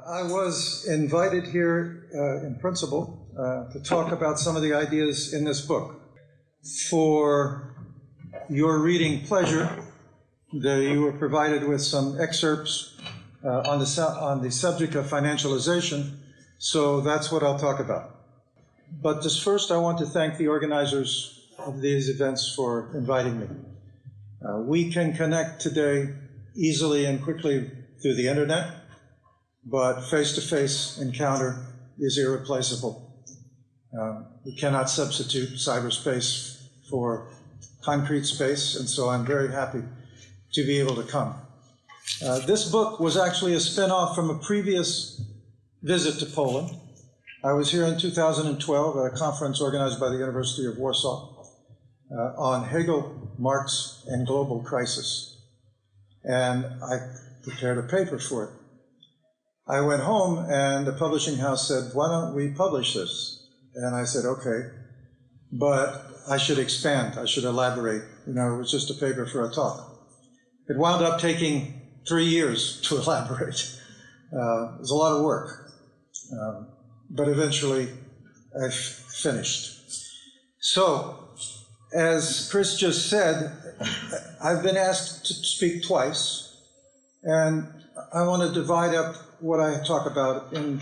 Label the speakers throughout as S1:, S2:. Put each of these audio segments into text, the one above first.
S1: I was invited here in principle to talk about some of the ideas in this book. For your reading pleasure, you were provided with some excerpts on the subject of financialization, so that's what I'll talk about. But just first, I want to thank the organizers of these events for inviting me. We can connect today easily and quickly through the internet, but face-to-face encounter is irreplaceable. We cannot substitute cyberspace for concrete space, and so I'm very happy to be able to come. This book was actually a spin-off from a previous visit to Poland. I was here in 2012 at a conference organized by the University of Warsaw on Hegel, Marx, and global crisis. And I prepared a paper for it. I went home and the publishing house said, "Why don't we publish this?" And I said, "Okay, but I should expand, I should elaborate. You know, it was just a paper for a talk." It wound up taking 3 years to elaborate. It was a lot of work, but eventually I finished. So, as Chris just said, I've been asked to speak twice, and I want to divide up what I talk about in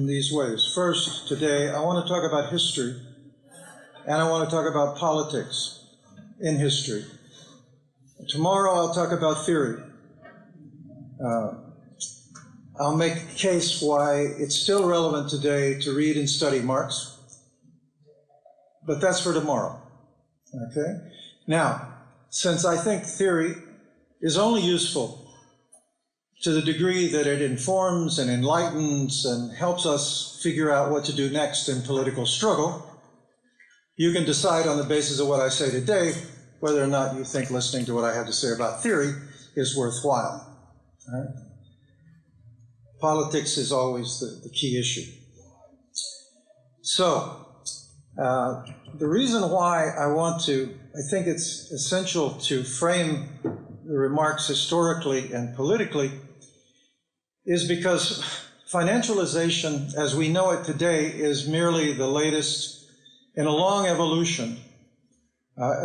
S1: these ways. First, today, I want to talk about history, and I want to talk about politics in history. Tomorrow, I'll talk about theory. I'll make a case why it's still relevant today to read and study Marx, but that's for tomorrow, okay? Now, since I think theory is only useful to the degree that it informs and enlightens and helps us figure out what to do next in political struggle, you can decide on the basis of what I say today whether or not you think listening to what I have to say about theory is worthwhile. All right? Politics is always the key issue. So, the reason why I think it's essential to frame the remarks historically and politically is because financialization, as we know it today, is merely the latest in a long evolution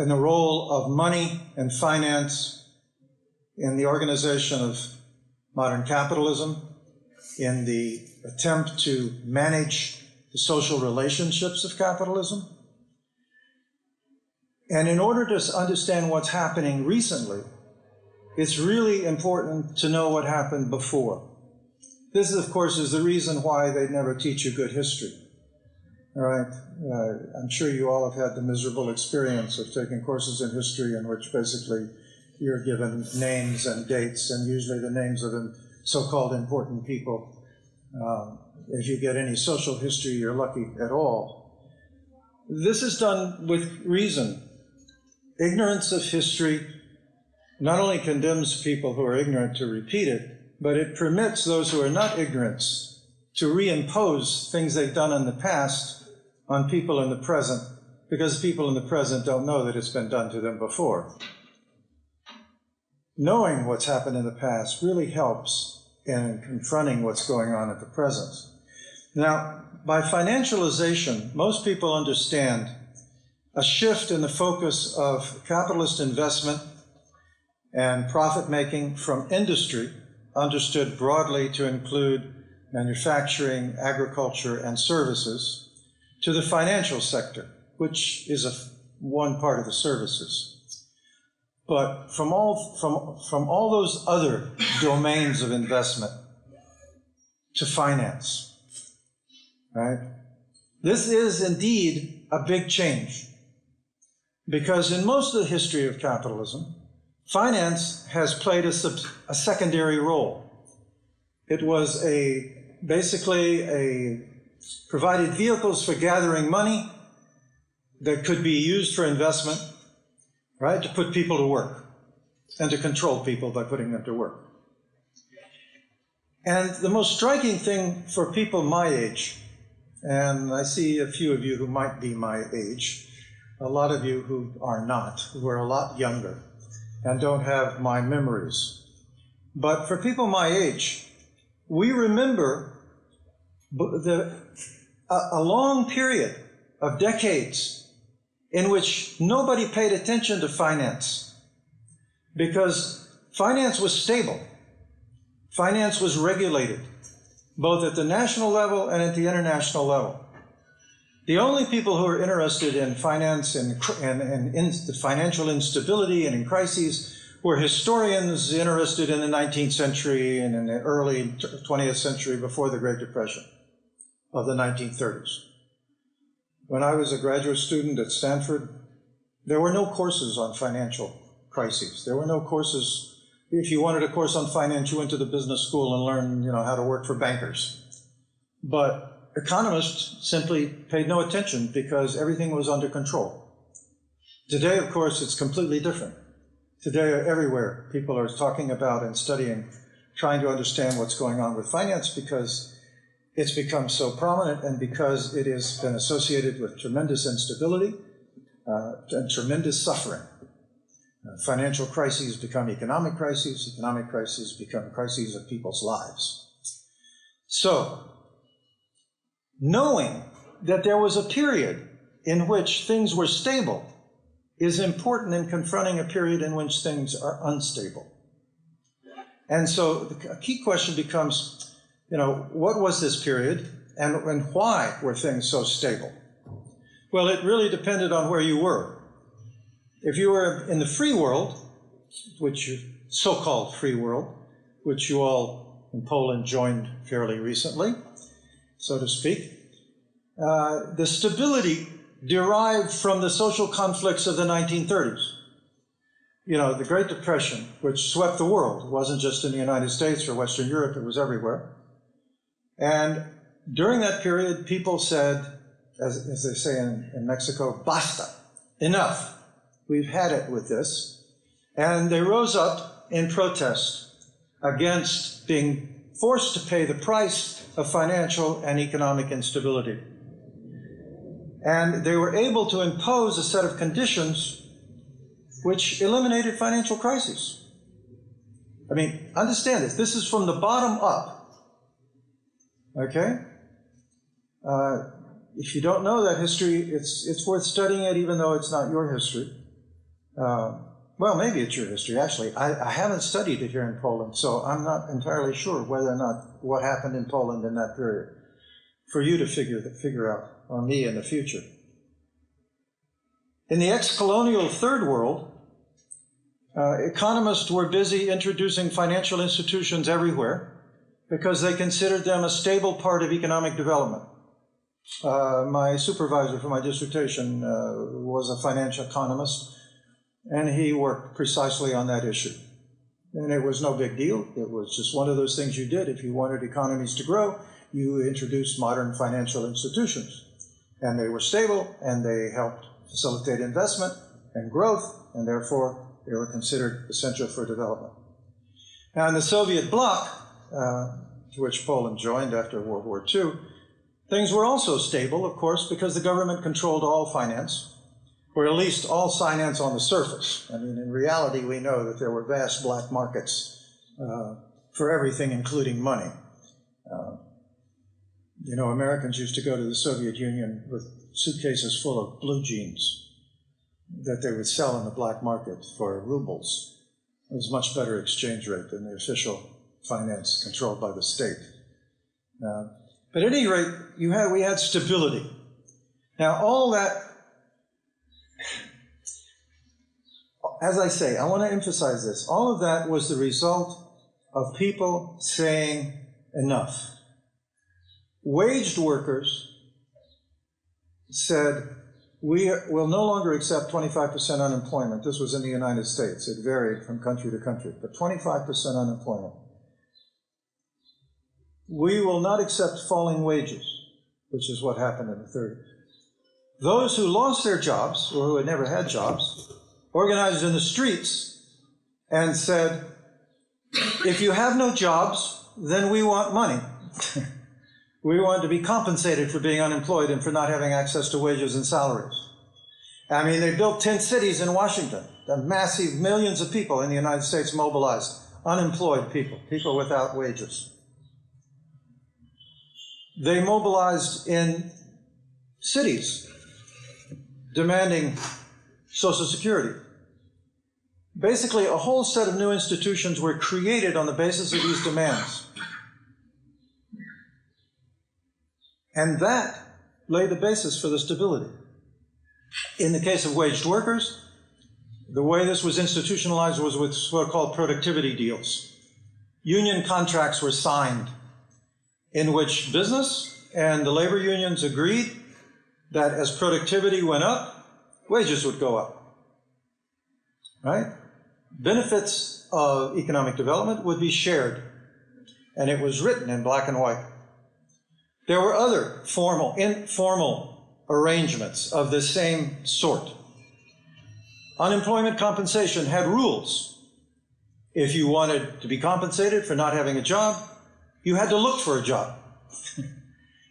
S1: in the role of money and finance in the organization of modern capitalism, in the attempt to manage the social relationships of capitalism. And in order to understand what's happening recently, it's really important to know what happened before. This, of course, is the reason why they never teach you good history. All right? I'm sure you all have had the miserable experience of taking courses in history in which basically you're given names and dates, and usually the names of the so-called important people. If you get any social history, you're lucky at all. This is done with reason. Ignorance of history not only condemns people who are ignorant to repeat it, but it permits those who are not ignorant to reimpose things they've done in the past on people in the present, because people in the present don't know that it's been done to them before. Knowing what's happened in the past really helps in confronting what's going on at the present. Now, by financialization, most people understand a shift in the focus of capitalist investment and profit-making from industry, understood broadly to include manufacturing, agriculture, and services, to the financial sector, which is one part of the services. But from all those other domains of investment to finance, right? This is indeed a big change, because in most of the history of capitalism, finance has played a secondary role. It was basically provided vehicles for gathering money that could be used for investment, right, to put people to work and to control people by putting them to work. And the most striking thing for people my age, and I see a few of you who might be my age, a lot of you who are not, who are a lot younger and don't have my memories. But for people my age, we remember a long period of decades in which nobody paid attention to finance, because finance was stable. Finance was regulated, both at the national level and at the international level. The only people who were interested in finance and in the financial instability and in crises were historians interested in the 19th century and in the early 20th century before the Great Depression of the 1930s. When I was a graduate student at Stanford, there were no courses on financial crises. There were no courses. If you wanted a course on finance, you went to the business school and learned, how to work for bankers. But economists simply paid no attention because everything was under control. Today, of course, it's completely different. Today, everywhere, people are talking about and studying, trying to understand what's going on with finance because it's become so prominent and because it has been associated with tremendous instability and tremendous suffering. Financial crises become economic crises become crises of people's lives. So, knowing that there was a period in which things were stable is important in confronting a period in which things are unstable. And so the key question becomes, what was this period and why were things so stable? Well, it really depended on where you were. If you were in the free world, so-called free world, which you all in Poland joined fairly recently, so to speak, the stability derived from the social conflicts of the 1930s. The Great Depression, which swept the world, wasn't just in the United States or Western Europe, it was everywhere. And during that period, people said, as they say in Mexico, basta, enough. We've had it with this. And they rose up in protest against being forced to pay the price of financial and economic instability. And they were able to impose a set of conditions which eliminated financial crises. Understand this. This is from the bottom up. Okay? If you don't know that history, it's worth studying it even though it's not your history. Well, maybe it's your history, actually. I haven't studied it here in Poland, so I'm not entirely sure whether or not what happened in Poland in that period. For you to figure out, or me in the future. In the ex-colonial Third World, economists were busy introducing financial institutions everywhere because they considered them a stable part of economic development. My supervisor for my dissertation was a financial economist, and he worked precisely on that issue. And it was no big deal. It was just one of those things you did. If you wanted economies to grow, you introduced modern financial institutions. And they were stable, and they helped facilitate investment and growth, and therefore they were considered essential for development. Now, in the Soviet bloc, to which Poland joined after World War II, things were also stable, of course, because the government controlled all finance, or at least all finance on the surface. In reality, we know that there were vast black markets for everything, including money. Americans used to go to the Soviet Union with suitcases full of blue jeans that they would sell in the black market for rubles. It was a much better exchange rate than the official finance controlled by the state. But at any rate, we had stability. Now, all that, as I say, I want to emphasize this. All of that was the result of people saying enough. Waged workers said, we will no longer accept 25% unemployment. This was in the United States. It varied from country to country, but 25% unemployment. We will not accept falling wages, which is what happened in the 30s. Those who lost their jobs, or who had never had jobs, organized in the streets and said, if you have no jobs, then we want money. We want to be compensated for being unemployed and for not having access to wages and salaries. They built 10 cities in Washington. The massive millions of people in the United States mobilized, unemployed people, people without wages. They mobilized in cities, demanding Social Security. Basically, a whole set of new institutions were created on the basis of these demands. And that laid the basis for the stability. In the case of waged workers, the way this was institutionalized was with what are called productivity deals. Union contracts were signed in which business and the labor unions agreed that as productivity went up, wages would go up, right? Benefits of economic development would be shared, and it was written in black and white. There were other formal, informal arrangements of the same sort. Unemployment compensation had rules. If you wanted to be compensated for not having a job, you had to look for a job.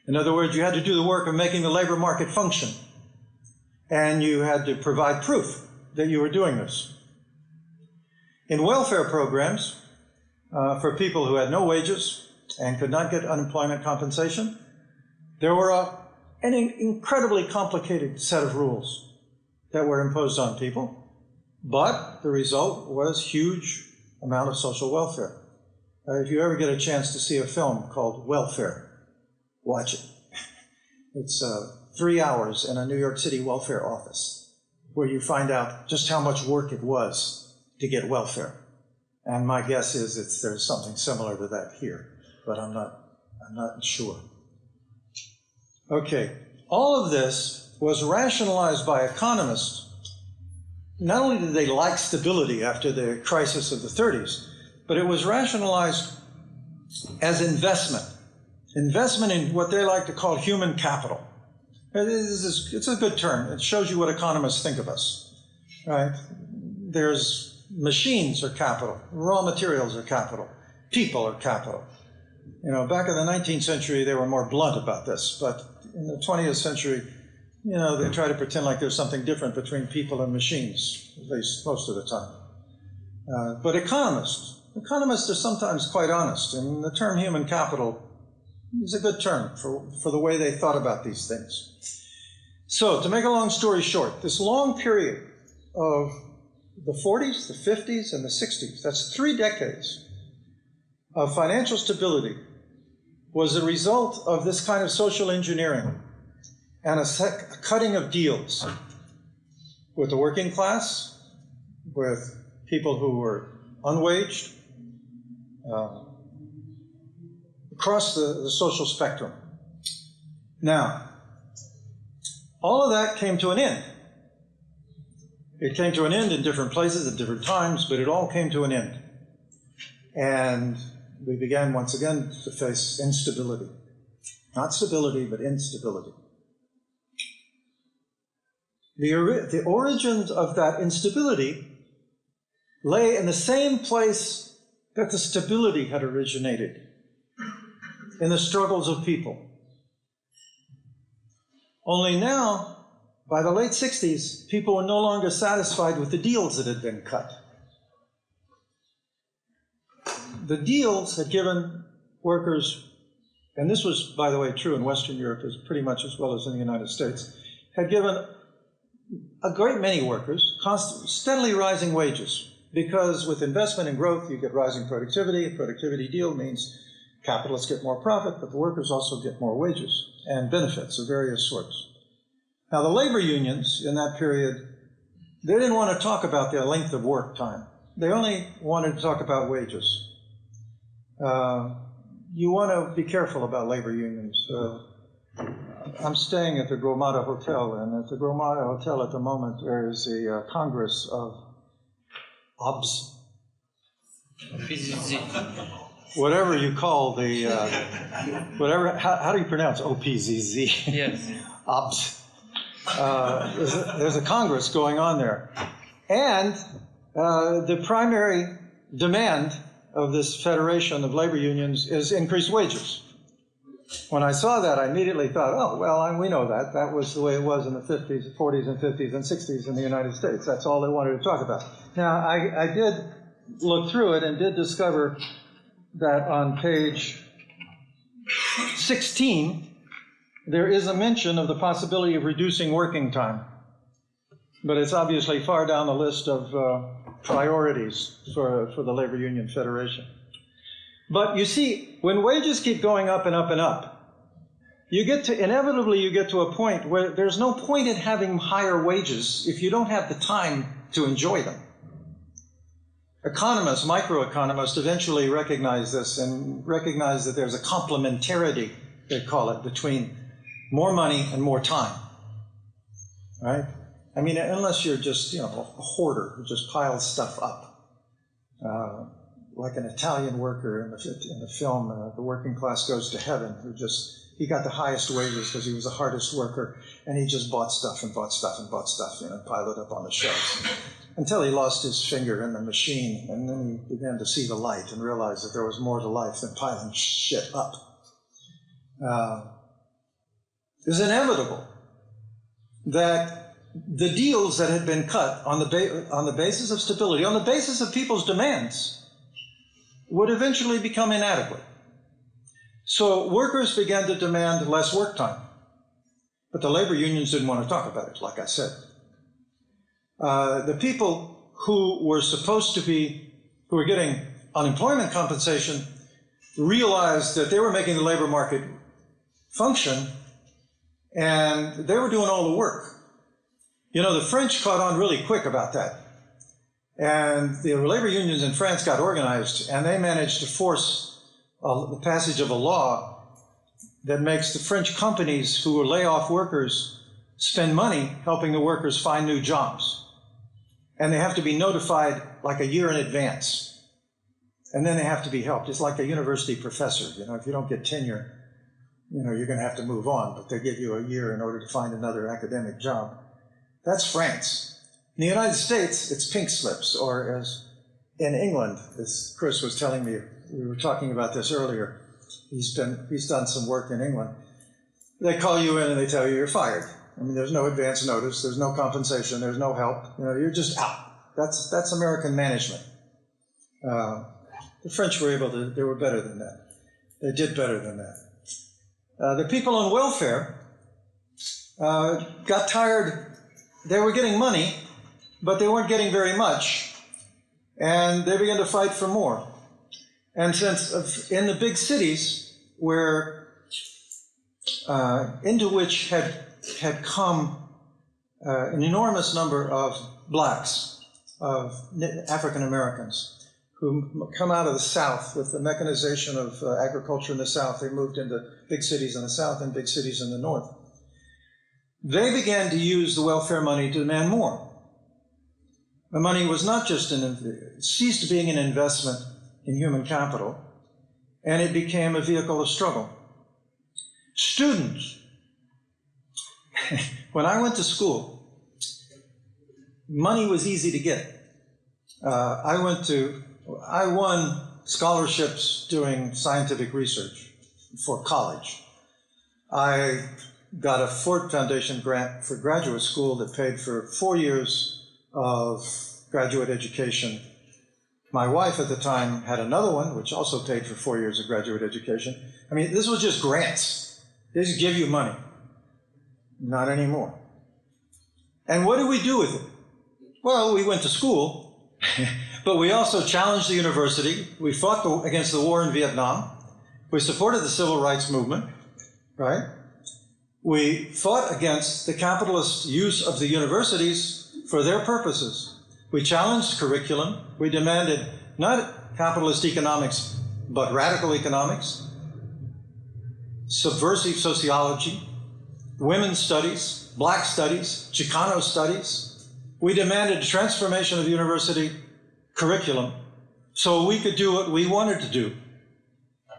S1: In other words, you had to do the work of making the labor market function. And you had to provide proof that you were doing this. In welfare programs, for people who had no wages and could not get unemployment compensation, there were an incredibly complicated set of rules that were imposed on people, but the result was huge amount of social welfare. If you ever get a chance to see a film called Welfare, watch it. It's 3 hours in a New York City welfare office where you find out just how much work it was to get welfare. And my guess is there's something similar to that here, but I'm not sure. Okay, all of this was rationalized by economists. Not only did they like stability after the crisis of the 30s, but it was rationalized as investment. Investment in what they like to call human capital. It's a good term. It shows you what economists think of us, right? There's machines are capital, raw materials are capital, people are capital. You know, back in the 19th century, they were more blunt about this, but in the 20th century, you know, they try to pretend like there's something different between people and machines, at least most of the time. But economists are sometimes quite honest, and the term human capital is a good term for the way they thought about these things. So, to make a long story short, this long period of the 40s, the 50s, and the 60s, that's 3 decades of financial stability, was a result of this kind of social engineering and a cutting of deals with the working class, with people who were unwaged, across the social spectrum. Now, all of that came to an end. It came to an end in different places at different times, but it all came to an end. And we began once again to face instability. Not stability, but instability. The origins of that instability lay in the same place that the stability had originated, in the struggles of people. Only now, by the late 60s, people were no longer satisfied with the deals that had been cut. The deals had given workers, and this was, by the way, true in Western Europe as pretty much as well as in the United States, had given a great many workers steadily rising wages, because with investment and growth, you get rising productivity. A productivity deal means capitalists get more profit, but the workers also get more wages and benefits of various sorts. Now, the labor unions in that period, they didn't want to talk about their length of work time. They only wanted to talk about wages. You want to be careful about labor unions. I'm staying at the Gromada Hotel, and at the Gromada Hotel at the moment there is a Congress of OBS. Whatever you call the, how do you pronounce OPZZ?
S2: Yes.
S1: OBS. There's a Congress going on there. And the primary demand of this federation of labor unions is increased wages. When I saw that, I immediately thought, oh, well, we know that. That was the way it was in the 50s, 40s, and 50s, and 60s in the United States. That's all they wanted to talk about. Now, I did look through it and did discover that on page 16, there is a mention of the possibility of reducing working time. But it's obviously far down the list of priorities for the Labor Union Federation. But you see, when wages keep going up and up and up, inevitably you get to a point where there's no point in having higher wages if you don't have the time to enjoy them. Economists, microeconomists, eventually recognize this and recognize that there's a complementarity, they call it, between more money and more time, right? I mean, unless you're just, a hoarder who just piles stuff up, like an Italian worker in the film, The Working Class Goes to Heaven, he got the highest wages because he was the hardest worker, and he just bought stuff and bought stuff and bought stuff, piled it up on the shelves, until he lost his finger in the machine, and then he began to see the light and realized that there was more to life than piling shit up. It's inevitable that the deals that had been cut on the basis of stability, on the basis of people's demands, would eventually become inadequate. So workers began to demand less work time. But the labor unions didn't want to talk about it, like I said. The people who were who were getting unemployment compensation realized that they were making the labor market function, and they were doing all the work. The French caught on really quick about that. And the labor unions in France got organized, and they managed to force the passage of a law that makes the French companies who will lay off workers spend money helping the workers find new jobs. And they have to be notified like a year in advance. And then they have to be helped. It's like a university professor. If you don't get tenure, you're going to have to move on, but they give you a year in order to find another academic job. That's France. In the United States, it's pink slips, or as in England, as Chris was telling me, we were talking about this earlier, he's done some work in England. They call you in and they tell you you're fired. I mean, there's no advance notice, there's no compensation, there's no help. You're just out. That's American management. The French they were better than that. They did better than that. The people on welfare got tired. They were getting money, but they weren't getting very much, and they began to fight for more. And since in the big cities, into which had come an enormous number of blacks, of African Americans, who come out of the South with the mechanization of agriculture in the South. They moved into big cities in the South and big cities in the North. They began to use the welfare money to demand more. The money was not just it ceased being an investment in human capital, and it became a vehicle of struggle. Students. When I went to school, money was easy to get. I won scholarships doing scientific research for college. I got a Ford Foundation grant for graduate school that paid for 4 years of graduate education. My wife at the time had another one, which also paid for 4 years of graduate education. I mean, this was just grants. They just give you money. Not anymore. And what did we do with it? Well, we went to school, but we also challenged the university. We fought against the war in Vietnam. We supported the civil rights movement, right? We fought against the capitalist use of the universities for their purposes. We challenged curriculum. We demanded not capitalist economics, but radical economics, subversive sociology, women's studies, black studies, Chicano studies. We demanded a transformation of the university curriculum so we could do what we wanted to do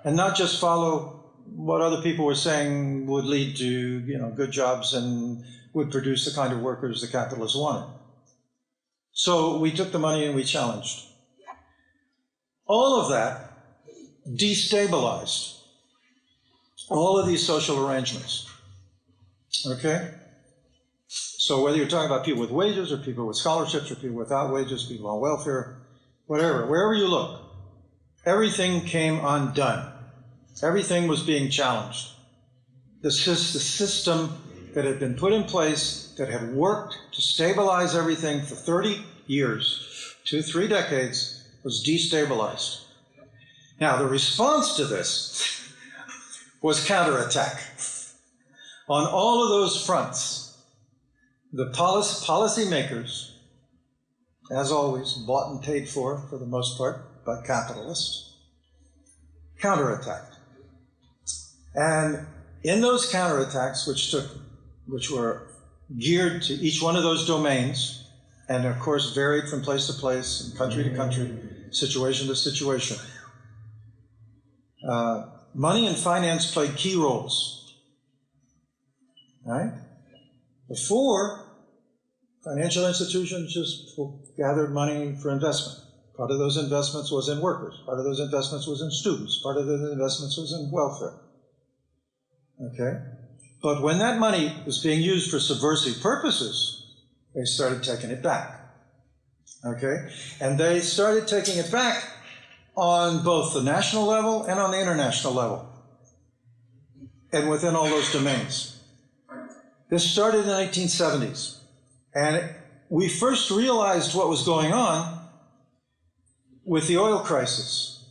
S1: and not just follow what other people were saying would lead to, good jobs and would produce the kind of workers the capitalists wanted. So we took the money and we challenged. All of that destabilized all of these social arrangements. Okay? So whether you're talking about people with wages or people with scholarships or people without wages, people on welfare, whatever, wherever you look, everything came undone. Everything was being challenged. the system that had been put in place, that had worked to stabilize everything for 30 years, 3 decades, was destabilized. Now, the response to this was counterattack. On all of those fronts, the policymakers, as always, bought and paid for the most part, by capitalists, counterattacked. And in those counterattacks, which were geared to each one of those domains, and of course varied from place to place, and country to country, situation to situation, money and finance played key roles. Right? Before, financial institutions just gathered money for investment. Part of those investments was in workers. Part of those investments was in students. Part of those investments was in welfare. Okay? But when that money was being used for subversive purposes, they started taking it back. Okay? And they started taking it back on both the national level and on the international level, and within all those domains. This started in the 1970s. And we first realized what was going on with the oil crisis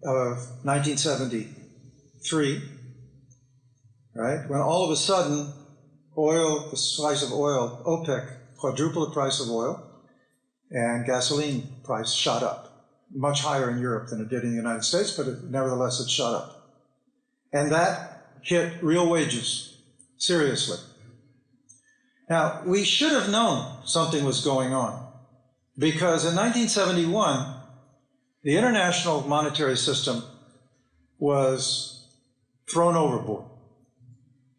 S1: of 1973, right? When all of a sudden, oil, the price of oil, OPEC quadrupled the price of oil, and gasoline price shot up. Much higher in Europe than it did in the United States, but nevertheless it shot up. And that hit real wages seriously. Now, we should have known something was going on, because in 1971, the international monetary system was thrown overboard.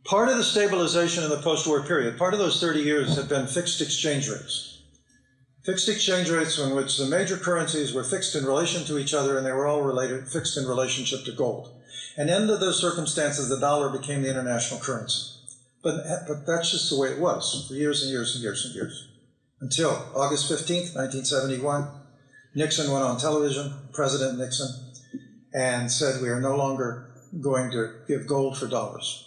S1: Part of the stabilization in the post-war period, part of those 30 years had been fixed exchange rates. Fixed exchange rates in which the major currencies were fixed in relation to each other, and they were all fixed in relationship to gold. And under those circumstances, the dollar became the international currency. But that's just the way it was for years and years and years and years. Until August 15th, 1971, Nixon went on television, President Nixon, and said, we are no longer going to give gold for dollars.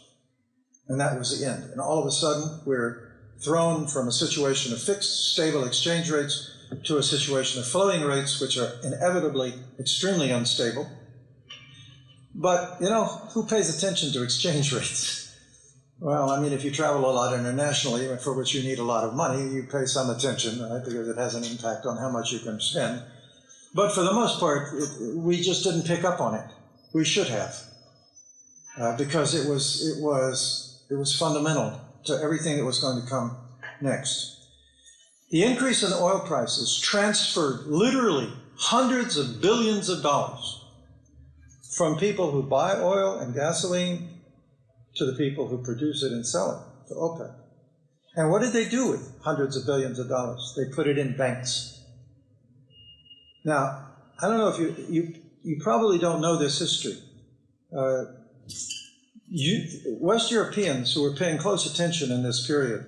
S1: And that was the end. And all of a sudden, we're thrown from a situation of fixed, stable exchange rates to a situation of floating rates, which are inevitably extremely unstable. But, you know, who pays attention to exchange rates? Well, I mean, if you travel a lot internationally, for which you need a lot of money, you pay some attention, right, because it has an impact on how much you can spend. But for the most part, we just didn't pick up on it. We should have, because it was fundamental to everything that was going to come next. The increase in the oil prices transferred literally hundreds of billions of dollars from people who buy oil and gasoline to the people who produce it and sell it, to OPEC. And what did they do with hundreds of billions of dollars? They put it in banks. Now, I don't know if you probably don't know this history. West Europeans who were paying close attention in this period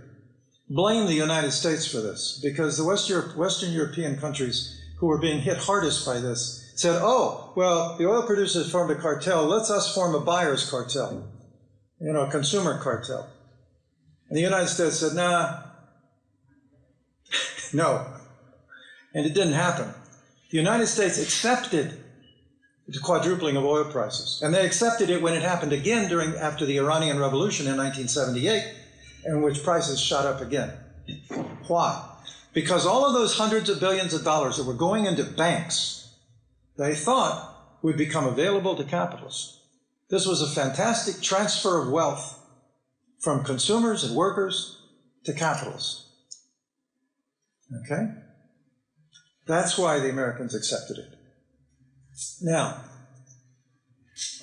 S1: blame the United States for this, because the Western European countries who were being hit hardest by this said, oh, well, the oil producers formed a cartel, let's us form a buyer's cartel, you know, a consumer cartel. And the United States said, nah, no. And it didn't happen. The United States accepted the quadrupling of oil prices. And they accepted it when it happened again after the Iranian Revolution in 1978, in which prices shot up again. Why? Because all of those hundreds of billions of dollars that were going into banks, they thought would become available to capitalists. This was a fantastic transfer of wealth from consumers and workers to capitalists. Okay? That's why the Americans accepted it. Now,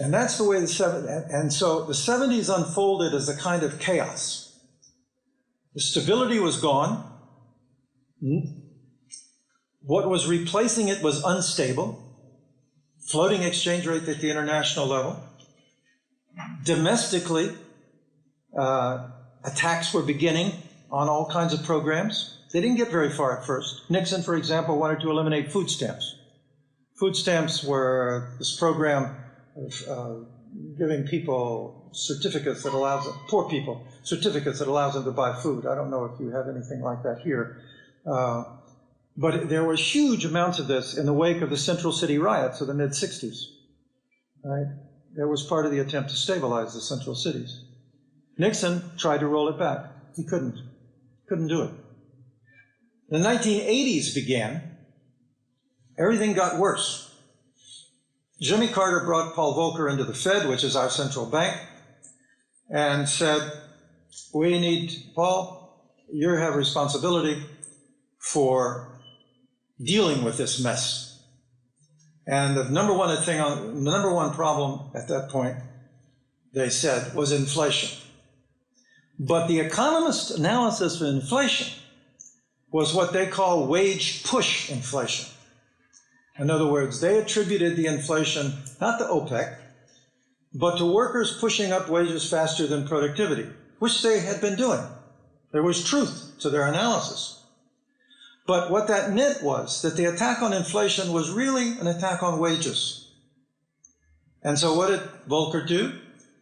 S1: and that's the way and so the 70s unfolded as a kind of chaos. The stability was gone. What was replacing it was unstable. Floating exchange rate at the international level. Domestically, attacks were beginning on all kinds of programs. They didn't get very far at first. Nixon, for example, wanted to eliminate food stamps. Food stamps were this program of giving people certificates that allows them, poor people, certificates that allows them to buy food. I don't know if you have anything like that here. But there was huge amounts of this in the wake of the Central City riots of the mid-60s, right? That was part of the attempt to stabilize the central cities. Nixon tried to roll it back. He couldn't do it. The 1980s began. Everything got worse. Jimmy Carter brought Paul Volcker into the Fed, which is our central bank, and said, we need, Paul, you have responsibility for dealing with this mess. And the number one problem at that point, they said, was inflation. But the economist analysis of inflation was what they call wage push inflation. In other words, they attributed the inflation not to OPEC, but to workers pushing up wages faster than productivity, which they had been doing. There was truth to their analysis. But what that meant was that the attack on inflation was really an attack on wages. And so what did Volcker do?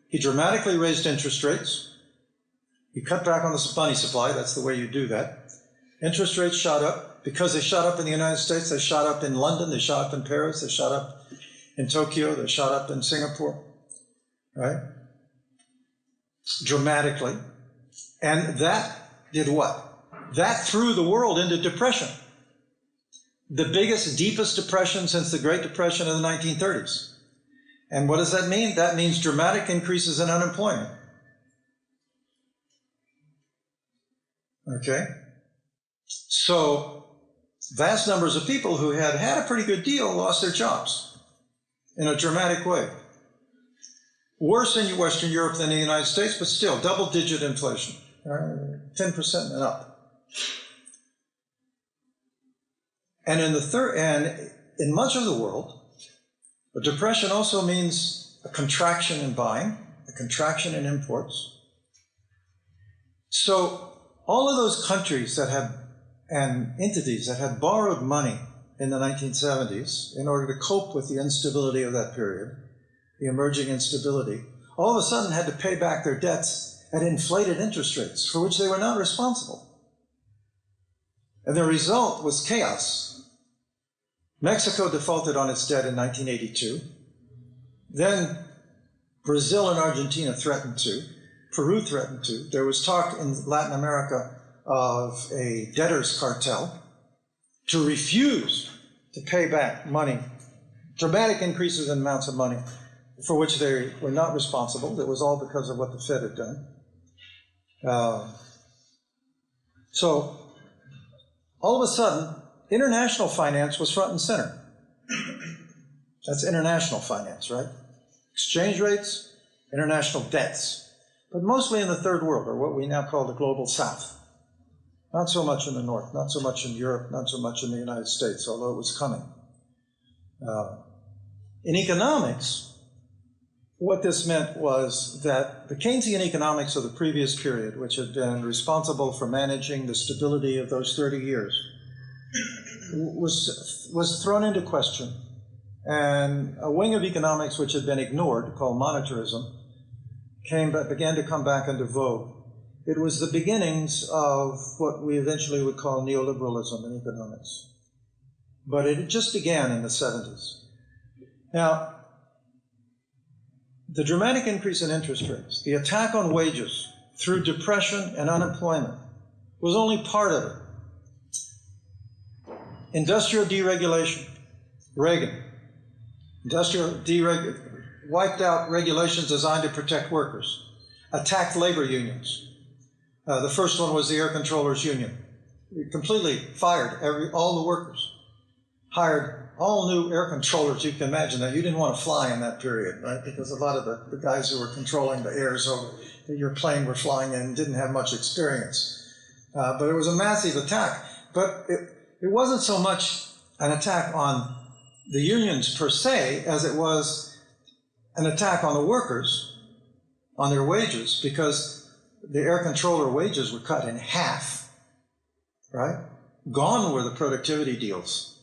S1: He dramatically raised interest rates. He cut back on the money supply. That's the way you do that. Interest rates shot up. Because they shot up in the United States, they shot up in London, they shot up in Paris, they shot up in Tokyo, they shot up in Singapore, right? Dramatically. And that did what? That threw the world into depression. The biggest, deepest depression since the Great Depression of the 1930s. And what does that mean? That means dramatic increases in unemployment. Okay? So, vast numbers of people who had had a pretty good deal lost their jobs in a dramatic way. Worse in Western Europe than the United States, but still double-digit inflation, 10% and up. And in much of the world, the depression also means a contraction in buying, a contraction in imports. So all of those countries that had and entities that had borrowed money in the 1970s in order to cope with the instability of that period, the emerging instability, all of a sudden had to pay back their debts at inflated interest rates for which they were not responsible. And the result was chaos. Mexico defaulted on its debt in 1982. Then Brazil and Argentina threatened to. Peru threatened to. There was talk in Latin America of a debtors cartel to refuse to pay back money, dramatic increases in amounts of money for which they were not responsible. It was all because of what the Fed had done. So all of a sudden, international finance was front and center. That's international finance, right? Exchange rates, international debts, but mostly in the third world, or what we now call the global south. Not so much in the north, not so much in Europe, not so much in the United States, although it was coming. In economics, what this meant was that the Keynesian economics of the previous period, which had been responsible for managing the stability of those 30 years, was thrown into question. And a wing of economics which had been ignored, called monetarism, began to come back into vogue. It was the beginnings of what we eventually would call neoliberalism in economics. But it just began in the 70s. Now, the dramatic increase in interest rates, the attack on wages through depression and unemployment was only part of it. Industrial deregulation, Reagan. Wiped out regulations designed to protect workers, attacked labor unions. The first one was the Air Controllers Union. It completely fired all the workers, hired all new air controllers. You can imagine that. You didn't want to fly in that period, right? Because a lot of the guys who were controlling the airs over your plane were flying in didn't have much experience. But it was a massive attack. But it wasn't so much an attack on the unions per se as it was an attack on the workers, on their wages, because the air controller wages were cut in half, right? Gone were the productivity deals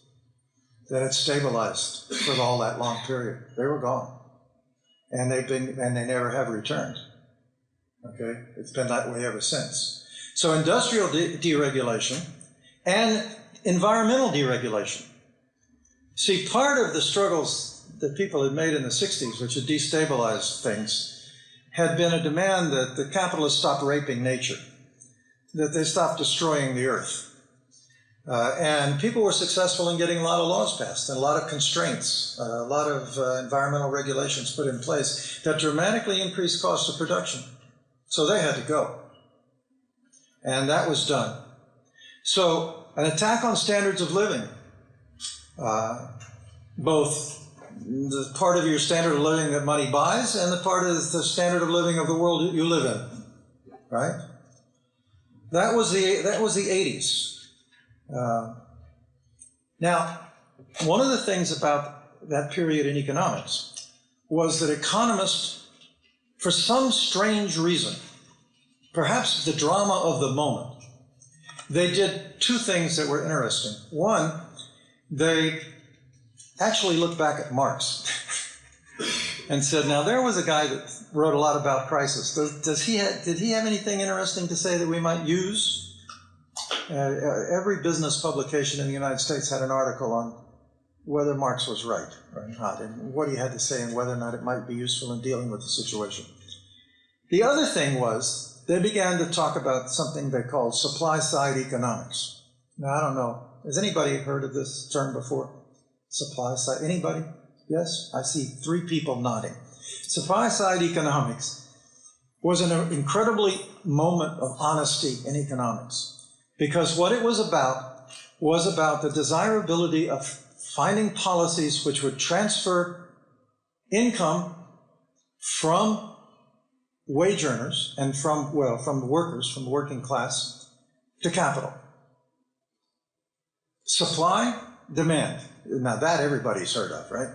S1: that had stabilized for all that long period. They were gone. and they never have returned. Okay, it's been that way ever since. So industrial deregulation and environmental deregulation. See, part of the struggles that people had made in the 60s, which had destabilized things, had been a demand that the capitalists stop raping nature, that they stop destroying the earth. And people were successful in getting a lot of laws passed and a lot of constraints, a lot of environmental regulations put in place that dramatically increased cost of production. So they had to go. And that was done. So an attack on standards of living, both the part of your standard of living that money buys and the part of the standard of living of the world that you live in, right? That was the 80s. Now, one of the things about that period in economics was that economists, for some strange reason, perhaps the drama of the moment, they did two things that were interesting. One, they actually looked back at Marx and said, now there was a guy that wrote a lot about crisis. Did he have anything interesting to say that we might use? Every business publication in the United States had an article on whether Marx was right or not, and what he had to say and whether or not it might be useful in dealing with the situation. The other thing was they began to talk about something they called supply-side economics. Now, I don't know. Has anybody heard of this term before? Supply-side? Anybody? Yes? I see 3 people nodding. Supply-side economics was an incredibly moment of honesty in economics. Because what it was about the desirability of finding policies which would transfer income from wage earners and from workers, from the working class, to capital. Supply, demand. Now that everybody's heard of, right?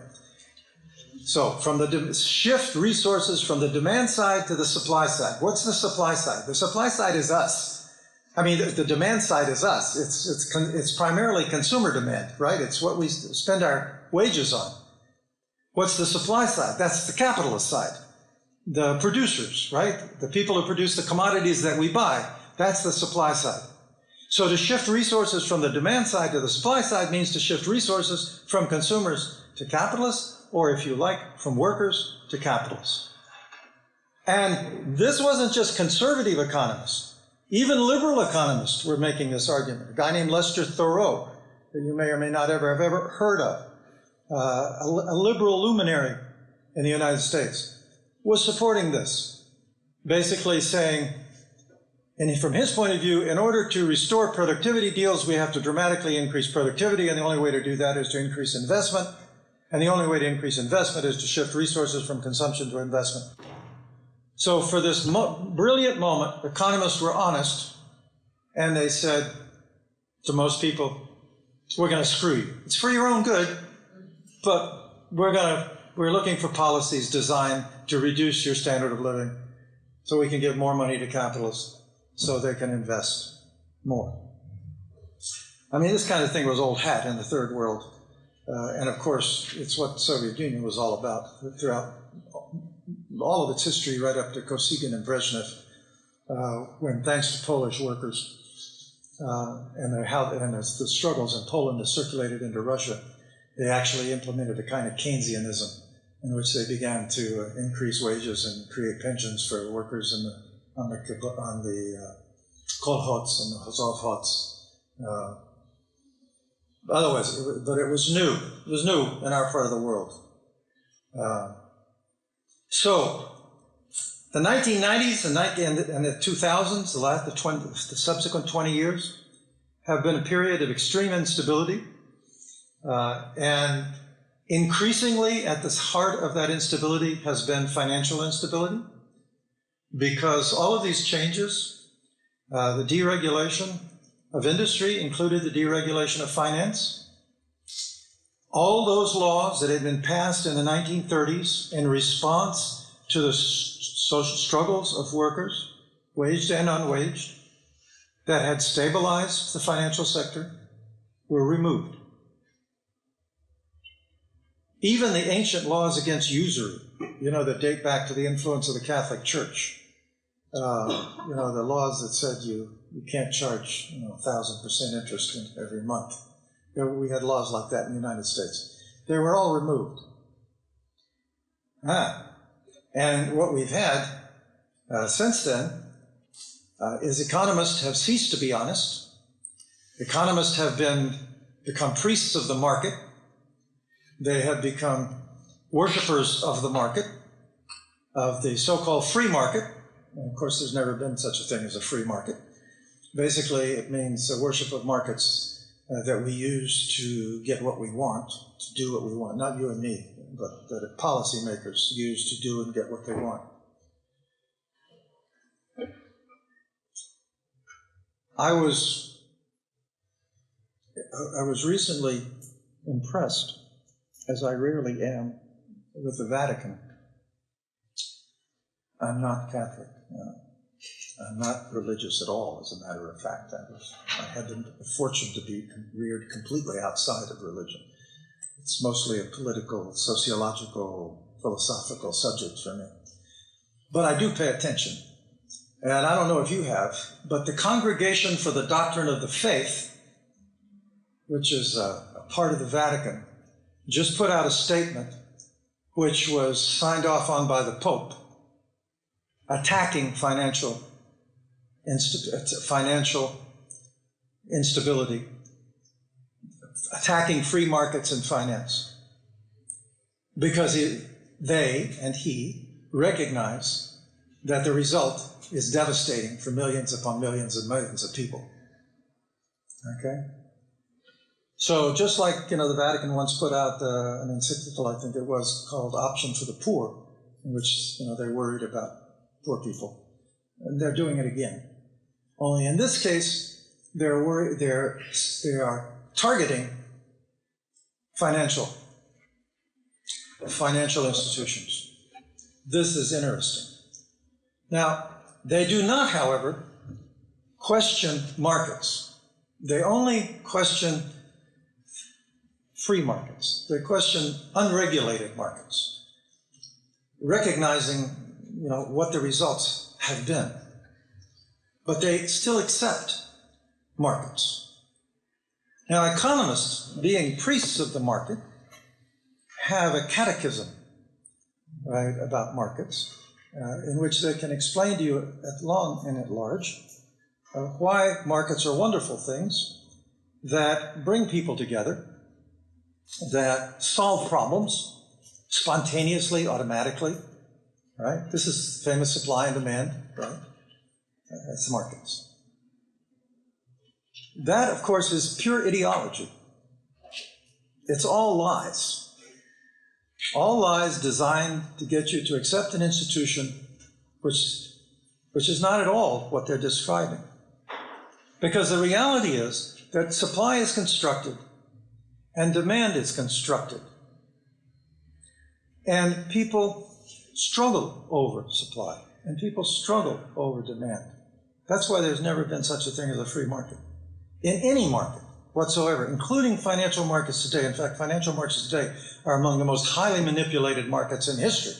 S1: So from the shift resources from the demand side to the supply side. What's the supply side? The supply side is us. I mean, the demand side is us. It's primarily consumer demand, right? It's what we spend our wages on. What's the supply side? That's the capitalist side. The producers, right? The people who produce the commodities that we buy. That's the supply side. So to shift resources from the demand side to the supply side means to shift resources from consumers to capitalists, or if you like, from workers to capitalists. And this wasn't just conservative economists. Even liberal economists were making this argument. A guy named Lester Thoreau, that you may or may not have ever heard of, a liberal luminary in the United States, was supporting this, basically saying, and from his point of view, in order to restore productivity deals, we have to dramatically increase productivity, and the only way to do that is to increase investment, and the only way to increase investment is to shift resources from consumption to investment. So for this brilliant moment, economists were honest, and they said to most people, we're going to screw you. It's for your own good, but we're looking for policies designed to reduce your standard of living so we can give more money to capitalists so they can invest more. I mean, this kind of thing was old hat in the third world. And of course, it's what the Soviet Union was all about throughout all of its history, right up to Kosygin and Brezhnev, when, thanks to Polish workers and the struggles in Poland that circulated into Russia, they actually implemented a kind of Keynesianism in which they began to increase wages and create pensions for workers on the kolhots and the Hozovhots. Otherwise, but it was new. It was new in our part of the world. So, the 1990s and the 2000s, the subsequent 20 years, have been a period of extreme instability. And increasingly, at the heart of that instability has been financial instability. Because all of these changes, the deregulation of industry included the deregulation of finance. All those laws that had been passed in the 1930s in response to the social struggles of workers, waged and unwaged, that had stabilized the financial sector, were removed. Even the ancient laws against usury that date back to the influence of the Catholic Church. The laws that said you can't charge 1,000% interest every month. We had laws like that in the United States. They were all removed. And what we've had since then is economists have ceased to be honest. Economists have become priests of the market. They have become worshippers of the market, of the so-called free market. And of course, there's never been such a thing as a free market. Basically, it means a worship of markets that we use to get what we want, to do what we want. Not you and me, but that policymakers use to do and get what they want. I was recently impressed, as I rarely am, with the Vatican. I'm not Catholic. I'm not religious at all, as a matter of fact. I had the fortune to be reared completely outside of religion. It's mostly a political, sociological, philosophical subject for me. But I do pay attention. And I don't know if you have, but the Congregation for the Doctrine of the Faith, which is a part of the Vatican, just put out a statement which was signed off on by the Pope, attacking financial instability, attacking free markets and finance, because they and he recognize that the result is devastating for millions upon millions and millions of people. Okay? So just like, the Vatican once put out an encyclical, I think it was, called Option for the Poor, in which, they're worried about poor people. And they're doing it again. Only in this case, they are targeting financial institutions. This is interesting. Now, they do not, however, question markets. They only question free markets. They question unregulated markets, recognizing, what the results have been. But they still accept markets. Now, economists, being priests of the market, have a catechism, right, about markets, in which they can explain to you at long and at large why markets are wonderful things that bring people together, that solve problems spontaneously, automatically, right? This is famous supply and demand, right? That's markets. That, of course, is pure ideology. It's all lies. All lies designed to get you to accept an institution which is not at all what they're describing. Because the reality is that supply is constructed and demand is constructed. And people struggle over supply, and people struggle over demand. That's why there's never been such a thing as a free market. In any market whatsoever, including financial markets today. In fact, financial markets today are among the most highly manipulated markets in history.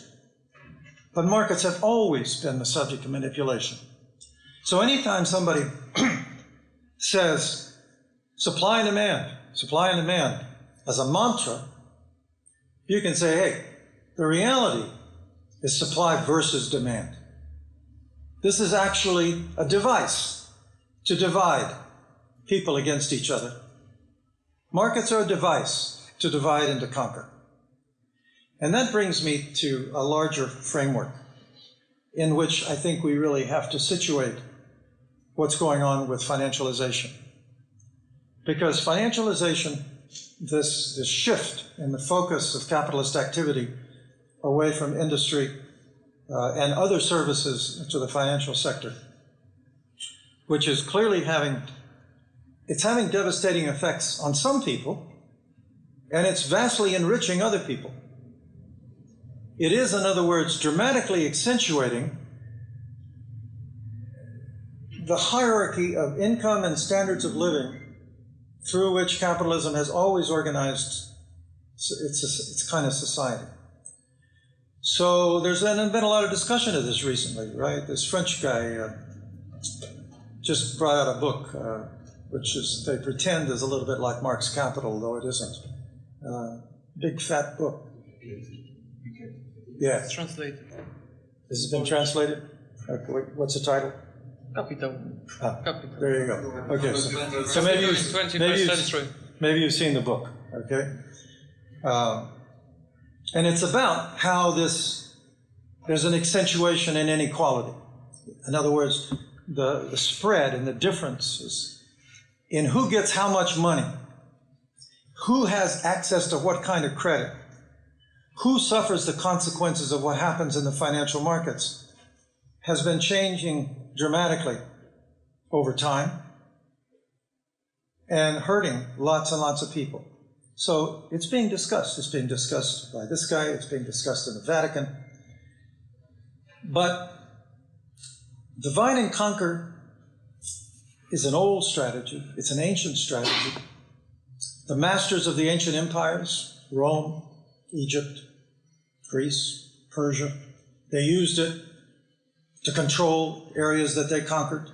S1: But markets have always been the subject of manipulation. So anytime somebody says supply and demand as a mantra, you can say, hey, the reality is supply versus demand. This is actually a device to divide people against each other. Markets are a device to divide and to conquer. And that brings me to a larger framework in which I think we really have to situate what's going on with financialization. Because financialization, this shift in the focus of capitalist activity away from industry and other services to the financial sector, which is clearly having devastating effects on some people, and it's vastly enriching other people. It is, in other words, dramatically accentuating the hierarchy of income and standards of living through which capitalism has always organized its kind of society. So there's been a lot of discussion of this recently, right? This French guy just brought out a book, which is, they pretend is a little bit like Marx's Capital, though it isn't. Big fat book. Yeah.
S2: It's translated.
S1: Has it been translated? Okay, what's the title?
S2: Capital. Capital.
S1: There you go. Okay, so maybe you've seen the book, okay? And it's about how there's an accentuation in inequality. In other words, the spread and the differences in who gets how much money, who has access to what kind of credit, who suffers the consequences of what happens in the financial markets, has been changing dramatically over time and hurting lots and lots of people. So it's being discussed. It's being discussed by this guy. It's being discussed in the Vatican. But divide and conquer is an old strategy. It's an ancient strategy. The masters of the ancient empires, Rome, Egypt, Greece, Persia, they used it to control areas that they conquered.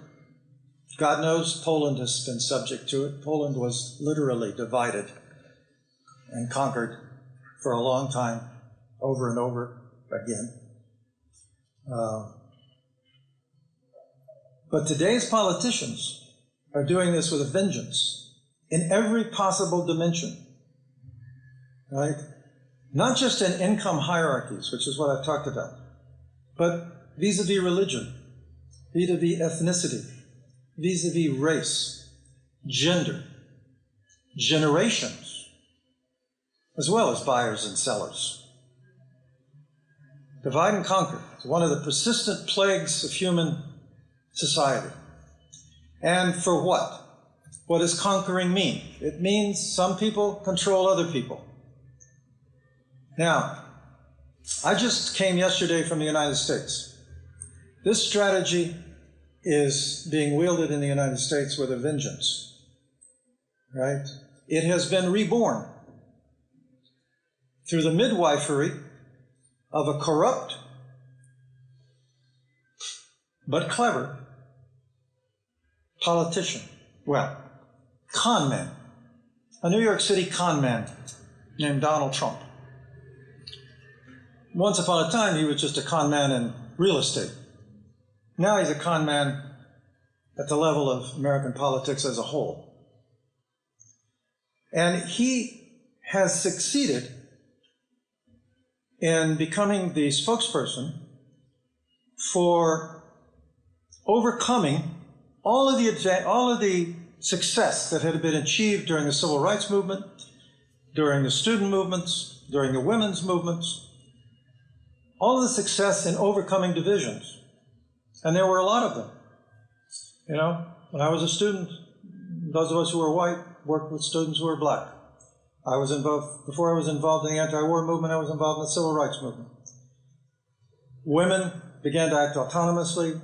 S1: God knows Poland has been subject to it. Poland was literally divided and conquered for a long time, over and over again. But today's politicians are doing this with a vengeance in every possible dimension, right? Not just in income hierarchies, which is what I've talked about, but vis-a-vis religion, vis-a-vis ethnicity, vis-a-vis race, gender, generations, as well as buyers and sellers. Divide and conquer is one of the persistent plagues of human society. And for what? What does conquering mean? It means some people control other people. Now, I just came yesterday from the United States. This strategy is being wielded in the United States with a vengeance, right? It has been reborn through the midwifery of a corrupt but clever politician. Well, con man. A New York City con man named Donald Trump. Once upon a time, he was just a con man in real estate. Now he's a con man at the level of American politics as a whole. And he has succeeded in becoming the spokesperson for overcoming all of the success that had been achieved during the civil rights movement, during the student movements, during the women's movements, all of the success in overcoming divisions. And there were a lot of them. You know, when I was a student, those of us who were white worked with students who were black. Before I was involved in the anti-war movement, I was involved in the civil rights movement. Women began to act autonomously.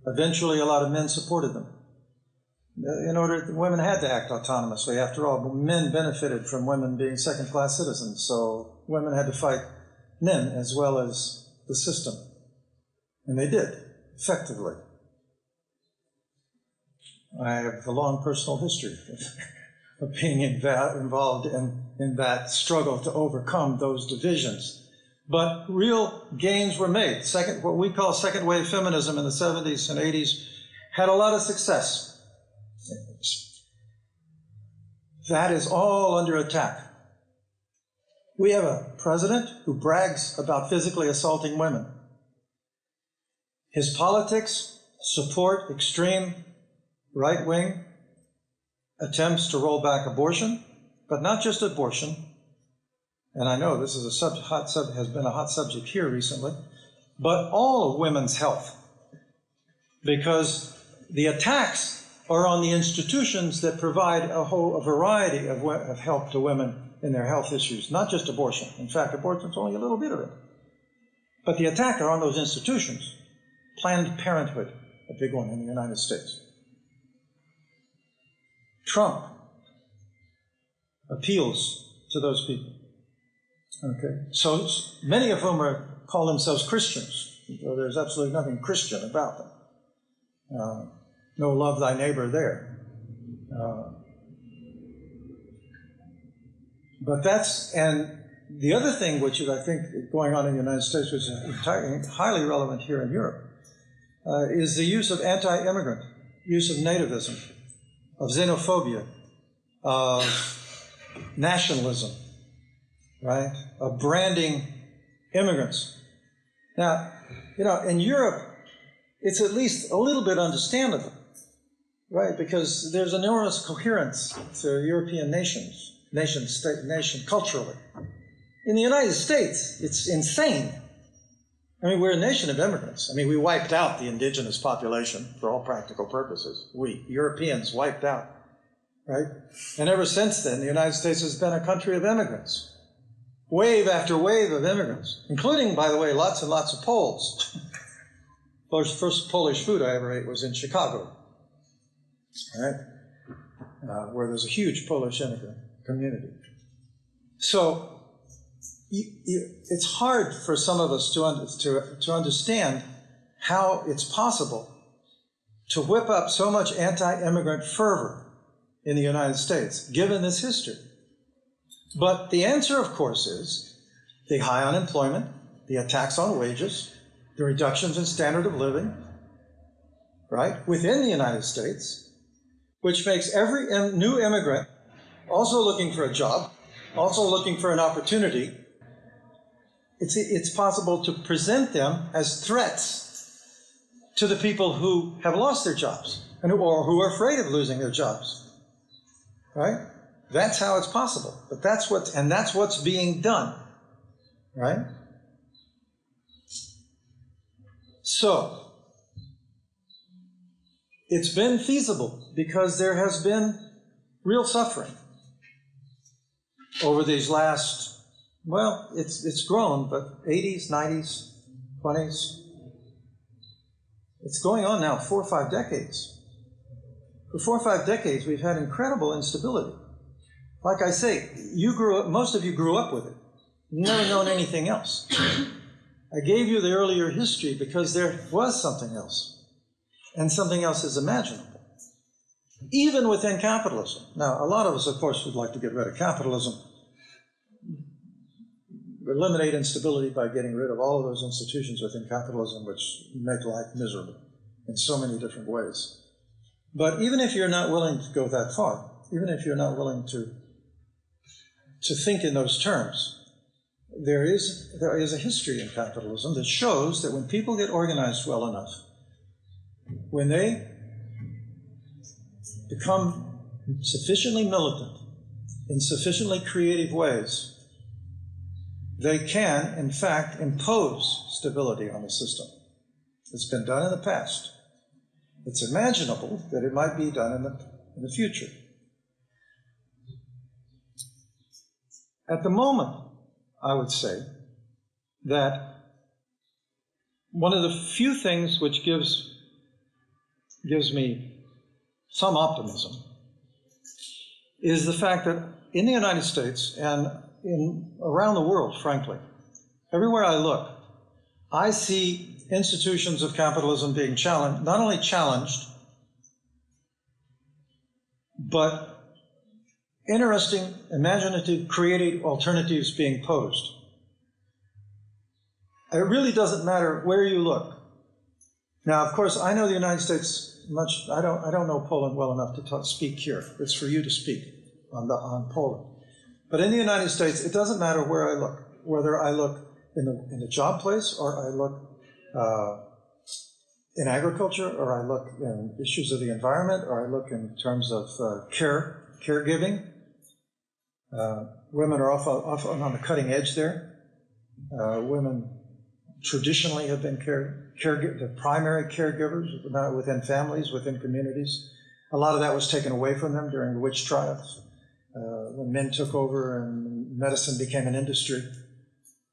S1: Eventually, a lot of men supported them. Women had to act autonomously. After all, men benefited from women being second-class citizens, so women had to fight men as well as the system. And they did, effectively. I have a long personal history of being involved in that struggle to overcome those divisions. But real gains were made. What we call second wave feminism in the 70s and 80s had a lot of success. That is all under attack. We have a president who brags about physically assaulting women. His politics support extreme right-wing attempts to roll back abortion, but not just abortion. And I know this is has been a hot subject here recently, but all of women's health, because the attacks are on the institutions that provide a variety of help to women in their health issues, not just abortion. In fact, abortion is only a little bit of it. But the attack are on those institutions. Planned Parenthood, a big one in the United States. Trump appeals to those people. Okay, so many of whom call themselves Christians, though there's absolutely nothing Christian about them. No love thy neighbor there. But that's, and the other thing which is, I think, going on in the United States, which is highly relevant here in Europe, is the use of anti-immigrant, use of nativism, of xenophobia, of nationalism, right, of branding immigrants. Now, you know, in Europe, it's at least a little bit understandable, right, because there's enormous coherence to European nations, nation culturally. In the United States, it's insane. I mean, we're a nation of immigrants. I mean, we wiped out the indigenous population for all practical purposes. We, Europeans, wiped out, right? And ever since then, the United States has been a country of immigrants. Wave after wave of immigrants, including, by the way, lots and lots of Poles. First Polish food I ever ate was in Chicago, right? Where there's a huge Polish immigrant community. So it's hard for some of us to understand how it's possible to whip up so much anti-immigrant fervor in the United States, given this history. But the answer, of course, is the high unemployment, the attacks on wages, the reductions in standard of living, right, within the United States, which makes every new immigrant also looking for a job, also looking for an opportunity. It's possible to present them as threats to the people who have lost their jobs or who are afraid of losing their jobs, right? That's how it's possible. But that's what's being done, right? So it's been feasible because there has been real suffering over these last, well, it's grown, but 80s, 90s, 20s. It's going on now 4 or 5 decades. For 4 or 5 decades, we've had incredible instability. Like I say, most of you grew up with it. You've never known anything else. I gave you the earlier history because there was something else. And something else is imaginable. Even within capitalism. Now, a lot of us, of course, would like to get rid of capitalism, eliminate instability by getting rid of all of those institutions within capitalism which make life miserable in so many different ways. But even if you're not willing to go that far, even if you're not willing to think in those terms, there is a history in capitalism that shows that when people get organized well enough, when they become sufficiently militant in sufficiently creative ways, they can, in fact, impose stability on the system. It's been done in the past. It's imaginable that it might be done in the future. At the moment, I would say that one of the few things which gives me some optimism is the fact that in the United States and around the world, frankly, everywhere I look, I see institutions of capitalism being challenged, not only challenged, but interesting, imaginative, creative alternatives being posed. It really doesn't matter where you look. Now, of course, I know the United States much. I don't know Poland well enough to speak here. It's for you to speak on Poland. But in the United States, it doesn't matter where I look, whether I look in the job place or I look in agriculture or I look in issues of the environment or I look in terms of caregiving. Women are often on the cutting edge there. Women traditionally have been the primary caregivers within families, within communities. A lot of that was taken away from them during the witch trials, when men took over and medicine became an industry.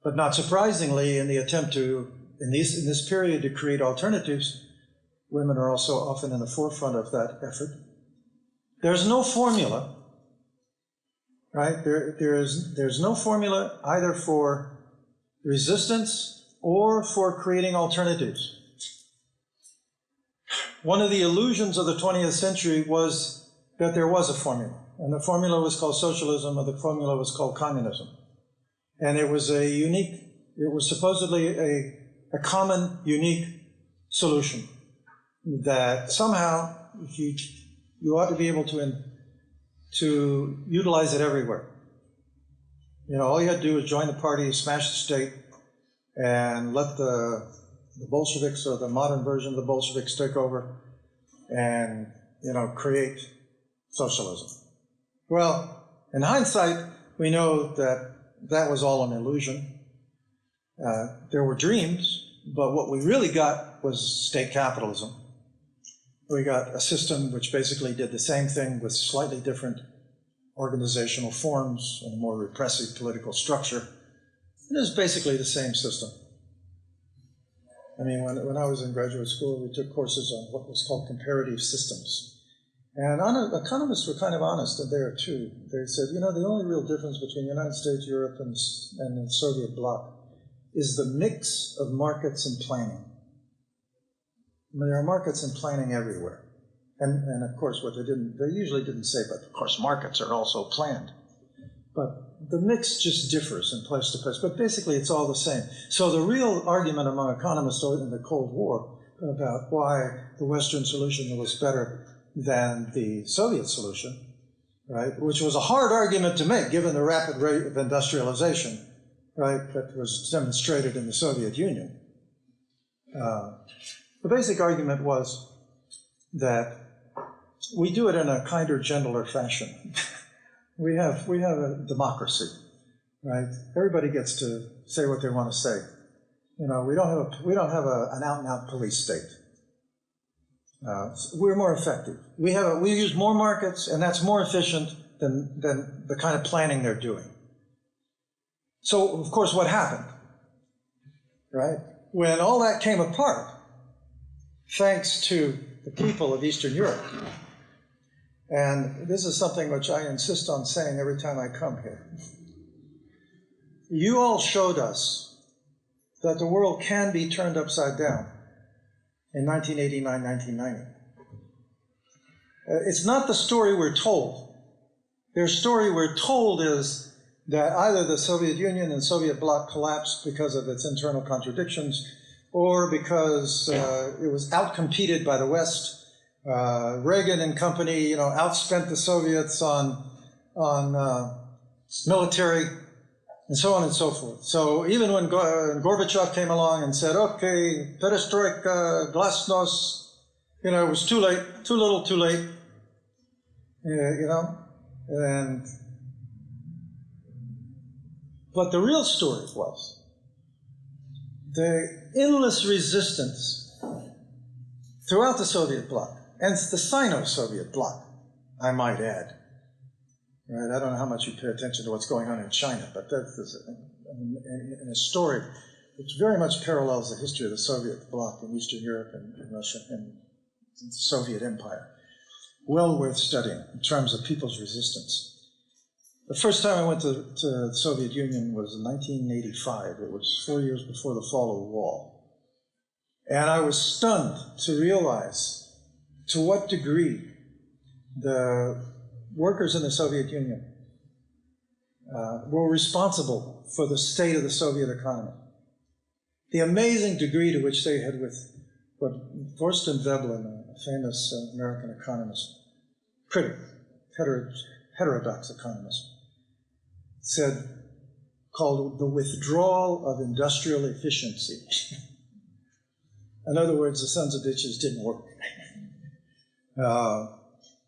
S1: But not surprisingly, in the attempt in this period to create alternatives, women are also often in the forefront of that effort. There's no formula right? There's no formula either for resistance or for creating alternatives. One of the illusions of the 20th century was that there was a formula, and the formula was called socialism, or the formula was called communism. And it was supposedly a common, unique solution that somehow you ought to be able to utilize it everywhere. You know, all you had to do was join the party, smash the state, and let the Bolsheviks, or the modern version of the Bolsheviks, take over and, you know, create socialism. Well, in hindsight, we know that that was all an illusion. There were dreams, but what we really got was state capitalism. We got a system which basically did the same thing with slightly different organizational forms and a more repressive political structure. It is basically the same system. I mean, when I was in graduate school, we took courses on what was called comparative systems. And economists were kind of honest in there too. They said, you know, the only real difference between the United States, Europe, and the Soviet bloc is the mix of markets and planning. I mean, there are markets and planning everywhere. And of course, they usually didn't say, but of course markets are also planned. But the mix just differs in place to place. But basically, it's all the same. So the real argument among economists in the Cold War about why the Western solution was better than the Soviet solution, right, which was a hard argument to make given the rapid rate of industrialization, right, that was demonstrated in the Soviet Union. The basic argument was that we do it in a kinder, gentler fashion. We have a democracy, right? Everybody gets to say what they want to say. You know, we don't have an out-and-out police state. We're more effective. We use more markets, and that's more efficient than the kind of planning they're doing. So, of course, what happened, right? When all that came apart, thanks to the people of Eastern Europe, and this is something which I insist on saying every time I come here, you all showed us that the world can be turned upside down in 1989, 1990. It's not the story we're told. Their story we're told is that either the Soviet Union and Soviet bloc collapsed because of its internal contradictions, or because it was outcompeted by the West. Reagan and company, you know, outspent the Soviets on military, and so on and so forth. So even when Gorbachev came along and said, okay, perestroika, glasnost, you know, it was too late, too little, too late, you know, but the real story was the endless resistance throughout the Soviet bloc, and it's the Sino-Soviet bloc, I might add. Right? I don't know how much you pay attention to what's going on in China, but that's in a story which very much parallels the history of the Soviet bloc in Eastern Europe and Russia and the Soviet Empire. Well worth studying in terms of people's resistance. The first time I went to the Soviet Union was in 1985. It was 4 years before the fall of the wall. And I was stunned to realize to what degree the workers in the Soviet Union were responsible for the state of the Soviet economy. The amazing degree to which they had, with what Thorstein Veblen, a famous American economist, critic, heterodox economist, said, called the withdrawal of industrial efficiency. In other words, the sons of bitches didn't work.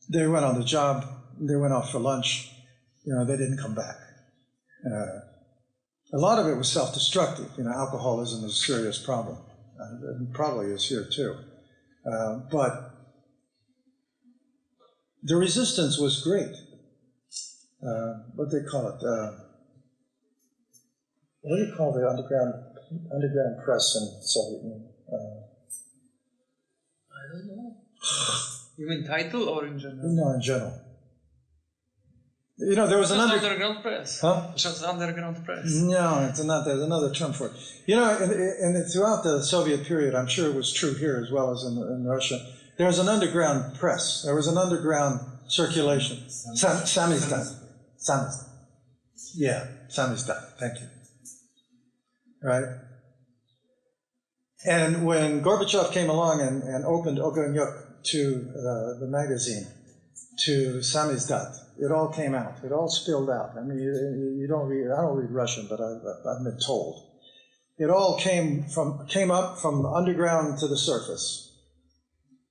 S1: They went on the job, they went off for lunch, you know, they didn't come back. A lot of it was self-destructive. You know, alcoholism is a serious problem. It probably is here too. But the resistance was great. What do they call it? What do you call the underground press in the Soviet Union?
S2: I don't know. You mean title or in general?
S1: No, in general. You know, there was an
S2: underground press.
S1: Huh?
S2: Just underground press.
S1: No, it's not. There's another term for it. You know, throughout the Soviet period, I'm sure it was true here as well as in Russia, there was an underground press. There was an underground circulation. Samizdat. Samizdat. Yeah, samizdat. Thank you. Right? And when Gorbachev came along and opened Ogonyuk to the magazine, to samizdat, it all came out. It all spilled out. I mean, you don't read. I don't read Russian, but I've been told. It all came up from the underground to the surface.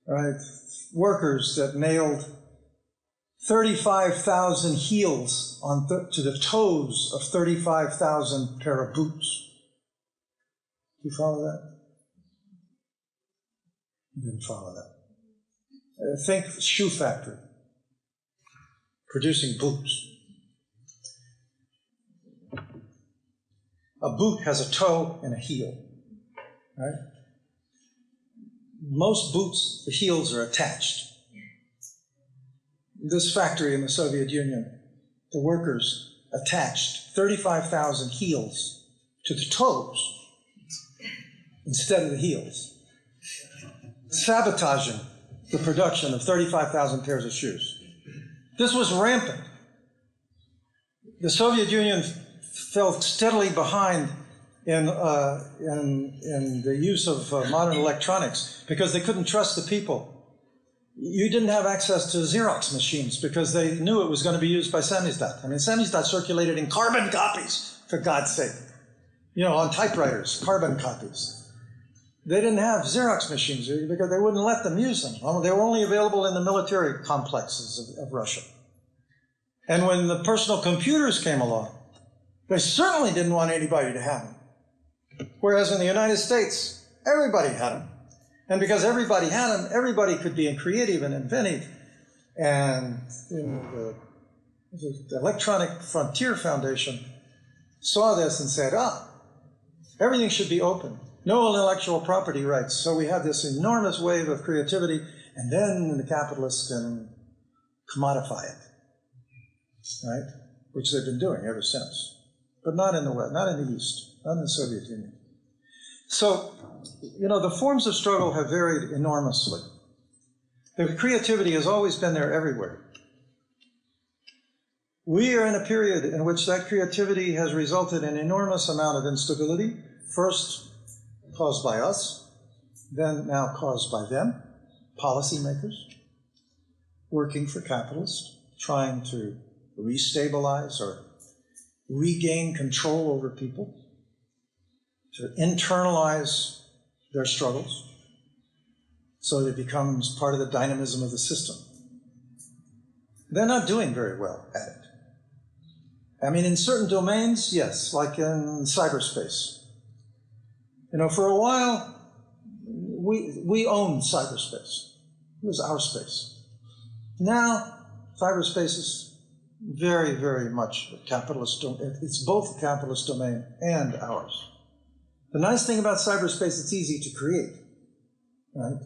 S1: Right? Workers that nailed 35,000 heels to the toes of 35,000 pair of boots. Do you follow that? You didn't follow that. Think shoe factory. Producing boots. A boot has a toe and a heel, right? Most boots, the heels are attached. This factory in the Soviet Union, the workers attached 35,000 heels to the toes instead of the heels, sabotaging the production of 35,000 pairs of shoes. This was rampant. The Soviet Union fell steadily behind in the use of modern electronics because they couldn't trust the people. You didn't have access to Xerox machines because they knew it was going to be used by samizdat. I mean, samizdat circulated in carbon copies, for God's sake. You know, on typewriters, carbon copies. They didn't have Xerox machines because they wouldn't let them use them. They were only available in the military complexes of Russia. And when the personal computers came along, they certainly didn't want anybody to have them. Whereas in the United States, everybody had them. And because everybody had them, everybody could be creative and inventive. And the Electronic Frontier Foundation saw this and said, everything should be open. No intellectual property rights. So we have this enormous wave of creativity, and then the capitalists can commodify it, right? Which they've been doing ever since. But not in the West, not in the East, not in the Soviet Union. So, you know, the forms of struggle have varied enormously. The creativity has always been there everywhere. We are in a period in which that creativity has resulted in an enormous amount of instability, first caused by us, then now caused by them, policymakers, working for capitalists, trying to restabilize or regain control over people, to internalize their struggles so that it becomes part of the dynamism of the system. They're not doing very well at it. I mean, in certain domains, yes, like in cyberspace. You know, for a while, we owned cyberspace. It was our space. Now, cyberspace is very, very much a capitalist domain. It's both a capitalist domain and ours. The nice thing about cyberspace, it's easy to create, right?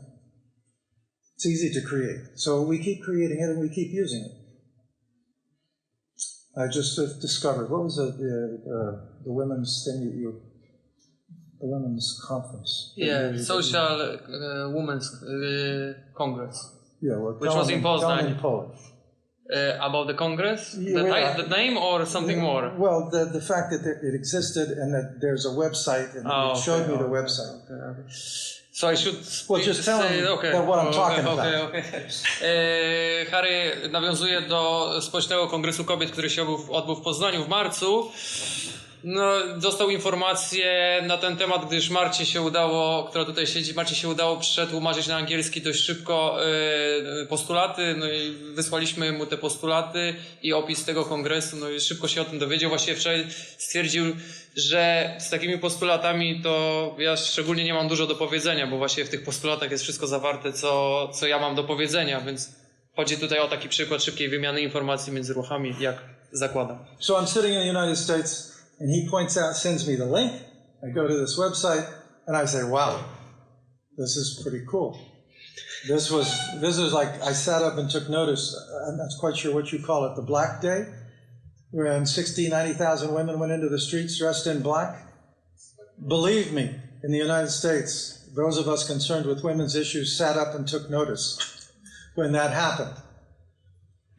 S1: It's easy to create. So we keep creating it and we keep using it. I just discovered, what was the women's thing the women's conference?
S2: Yeah, Social Women's Congress.
S1: Yeah, well,
S2: which was in Poznań.
S1: in Polish.
S2: About the Congress? The name or something more?
S1: Well, the fact that it existed and that there's a website, and it showed me the website.
S2: Okay. So I should...
S1: Well, just tell them what I'm talking about.
S2: Harry nawiązuje do społecznego kongresu kobiet, który się odbył w Poznaniu w marcu. No, dostał informację na ten temat, gdyż Marcie się udało, która tutaj siedzi, Marcie się udało przetłumaczyć na angielski dość szybko postulaty, no i wysłaliśmy mu te postulaty i opis tego kongresu, no i szybko się o tym dowiedział. Właściwie wczoraj stwierdził, że z takimi postulatami to ja szczególnie nie mam dużo do powiedzenia, bo właśnie w tych postulatach jest wszystko zawarte, co ja mam do powiedzenia, więc chodzi tutaj o taki przykład szybkiej wymiany informacji między ruchami, jak zakładam.
S1: So I'm sitting in the United States and he points out, sends me the link. I go to this website and I say, wow, this is pretty cool. This was like, I sat up and took notice. I'm not quite sure what you call it, the Black Day. when 60, 90,000 women went into the streets dressed in black? Believe me, in the United States, those of us concerned with women's issues sat up and took notice when that happened.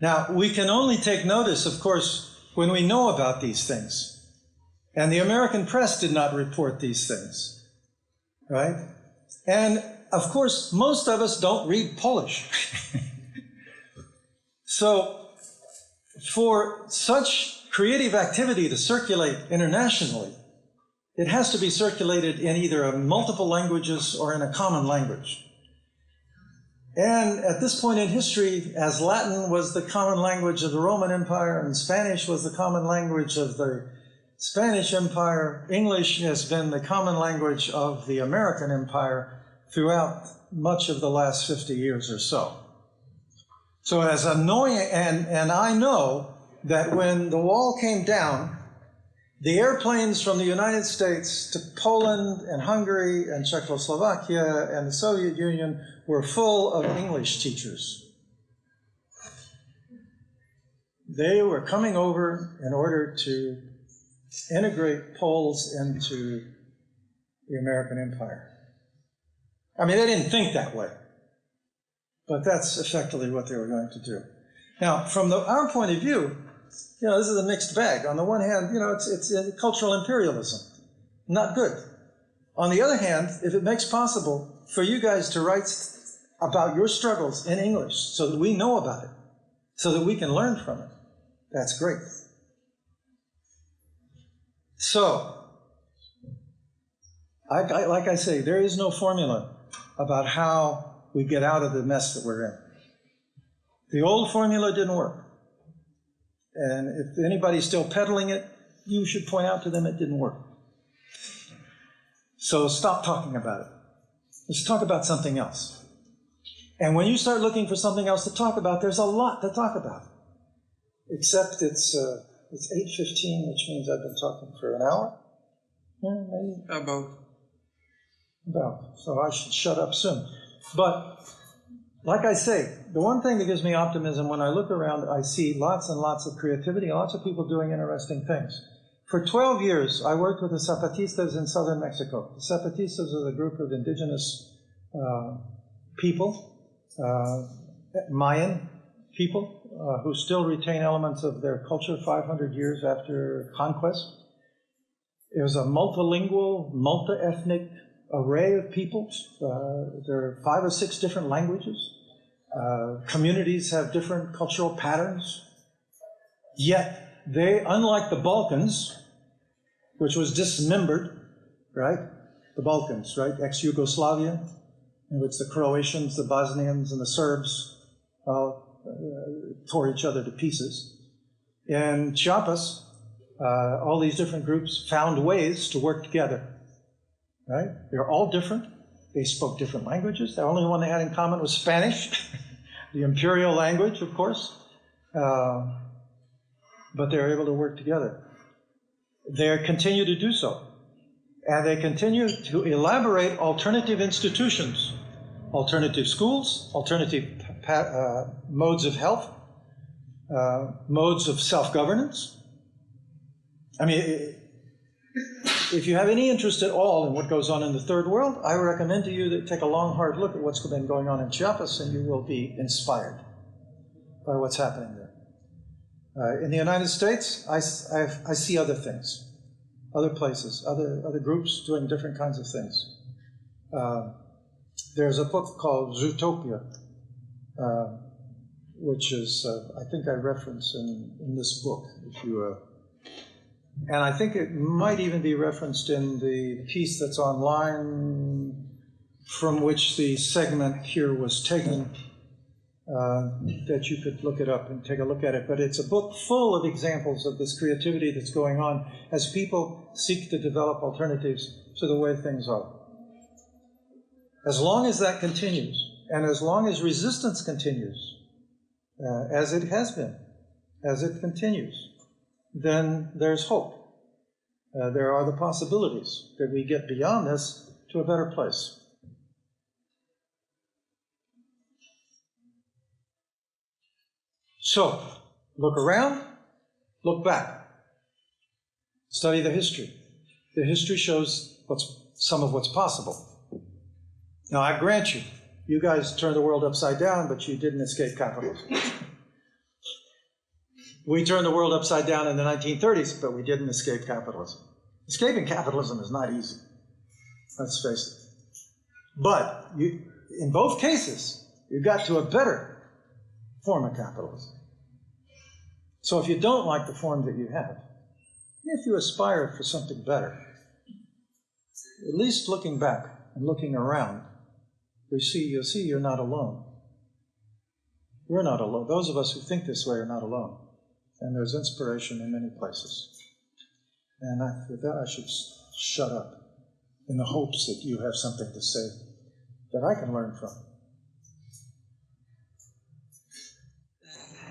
S1: Now, we can only take notice, of course, when we know about these things. And the American press did not report these things, right? And, of course, most of us don't read Polish. So, for such creative activity to circulate internationally, it has to be circulated in either multiple languages or in a common language. And at this point in history, as Latin was the common language of the Roman Empire and Spanish was the common language of the Spanish Empire, English has been the common language of the American Empire throughout much of the last 50 years or so. So as annoying, and I know that when the wall came down, the airplanes from the United States to Poland and Hungary and Czechoslovakia and the Soviet Union were full of English teachers. They were coming over in order to integrate Poles into the American Empire. I mean, they didn't think that way, but that's effectively what they were going to do. Now, from our point of view, this is a mixed bag. On the one hand, it's cultural imperialism, not good. On the other hand, if it makes possible for you guys to write about your struggles in English so that we know about it, so that we can learn from it, that's great. So, like I say, there is no formula about how we get out of the mess that we're in. The old formula didn't work. And if anybody's still peddling it, you should point out to them it didn't work. So stop talking about it. Let's talk about something else. And when you start looking for something else to talk about, there's a lot to talk about. Except it's 8:15, which means I've been talking for an hour? Yeah, maybe? About. So I should shut up soon. But, like I say, the one thing that gives me optimism when I look around, I see lots and lots of creativity, lots of people doing interesting things. For 12 years, I worked with the Zapatistas in southern Mexico. The Zapatistas are the group of indigenous people, Mayan people, who still retain elements of their culture 500 years after conquest. It was a multilingual, multi-ethnic array of peoples. There are 5 or 6 different languages. Communities have different cultural patterns. Yet they, unlike the Balkans, which was dismembered, right? The Balkans, right? Ex-Yugoslavia, in which the Croatians, the Bosnians, and the Serbs tore each other to pieces. In Chiapas, all these different groups found ways to work together, right? They're all different. They spoke different languages. The only one they had in common was Spanish, the imperial language, of course. But they're able to work together. They continue to do so. And they continue to elaborate alternative institutions, alternative schools, alternative modes of health, modes of self-governance. I mean, if you have any interest at all in what goes on in the third world, I recommend to you that take a long, hard look at what's been going on in Chiapas, and you will be inspired by what's happening there. In the United States, I see other things, other places, other groups doing different kinds of things. There's a book called Zootopia, which is, I think I reference in this book, if you and I think it might even be referenced in the piece that's online from which the segment here was taken, that you could look it up and take a look at it. But it's a book full of examples of this creativity that's going on as people seek to develop alternatives to the way things are. As long as that continues, and as long as resistance continues, as it has been, as it continues, then there's hope. There are the possibilities that we get beyond this to a better place. So, look around, Look back. Study the history. The history shows some of what's possible. Now, I grant you, you guys turned the world upside down, but you didn't escape capitalism. We turned the world upside down in the 1930s, but we didn't escape capitalism. Escaping capitalism is not easy. Let's face it. But in both cases, you got to a better form of capitalism. So if you don't like the form that you have, if you aspire for something better, at least looking back and looking around, you'll see you're not alone. We're not alone. Those of us who think this way are not alone. And there's inspiration in many places. And with that, I should shut up in the hopes that you have something to say that I can learn from.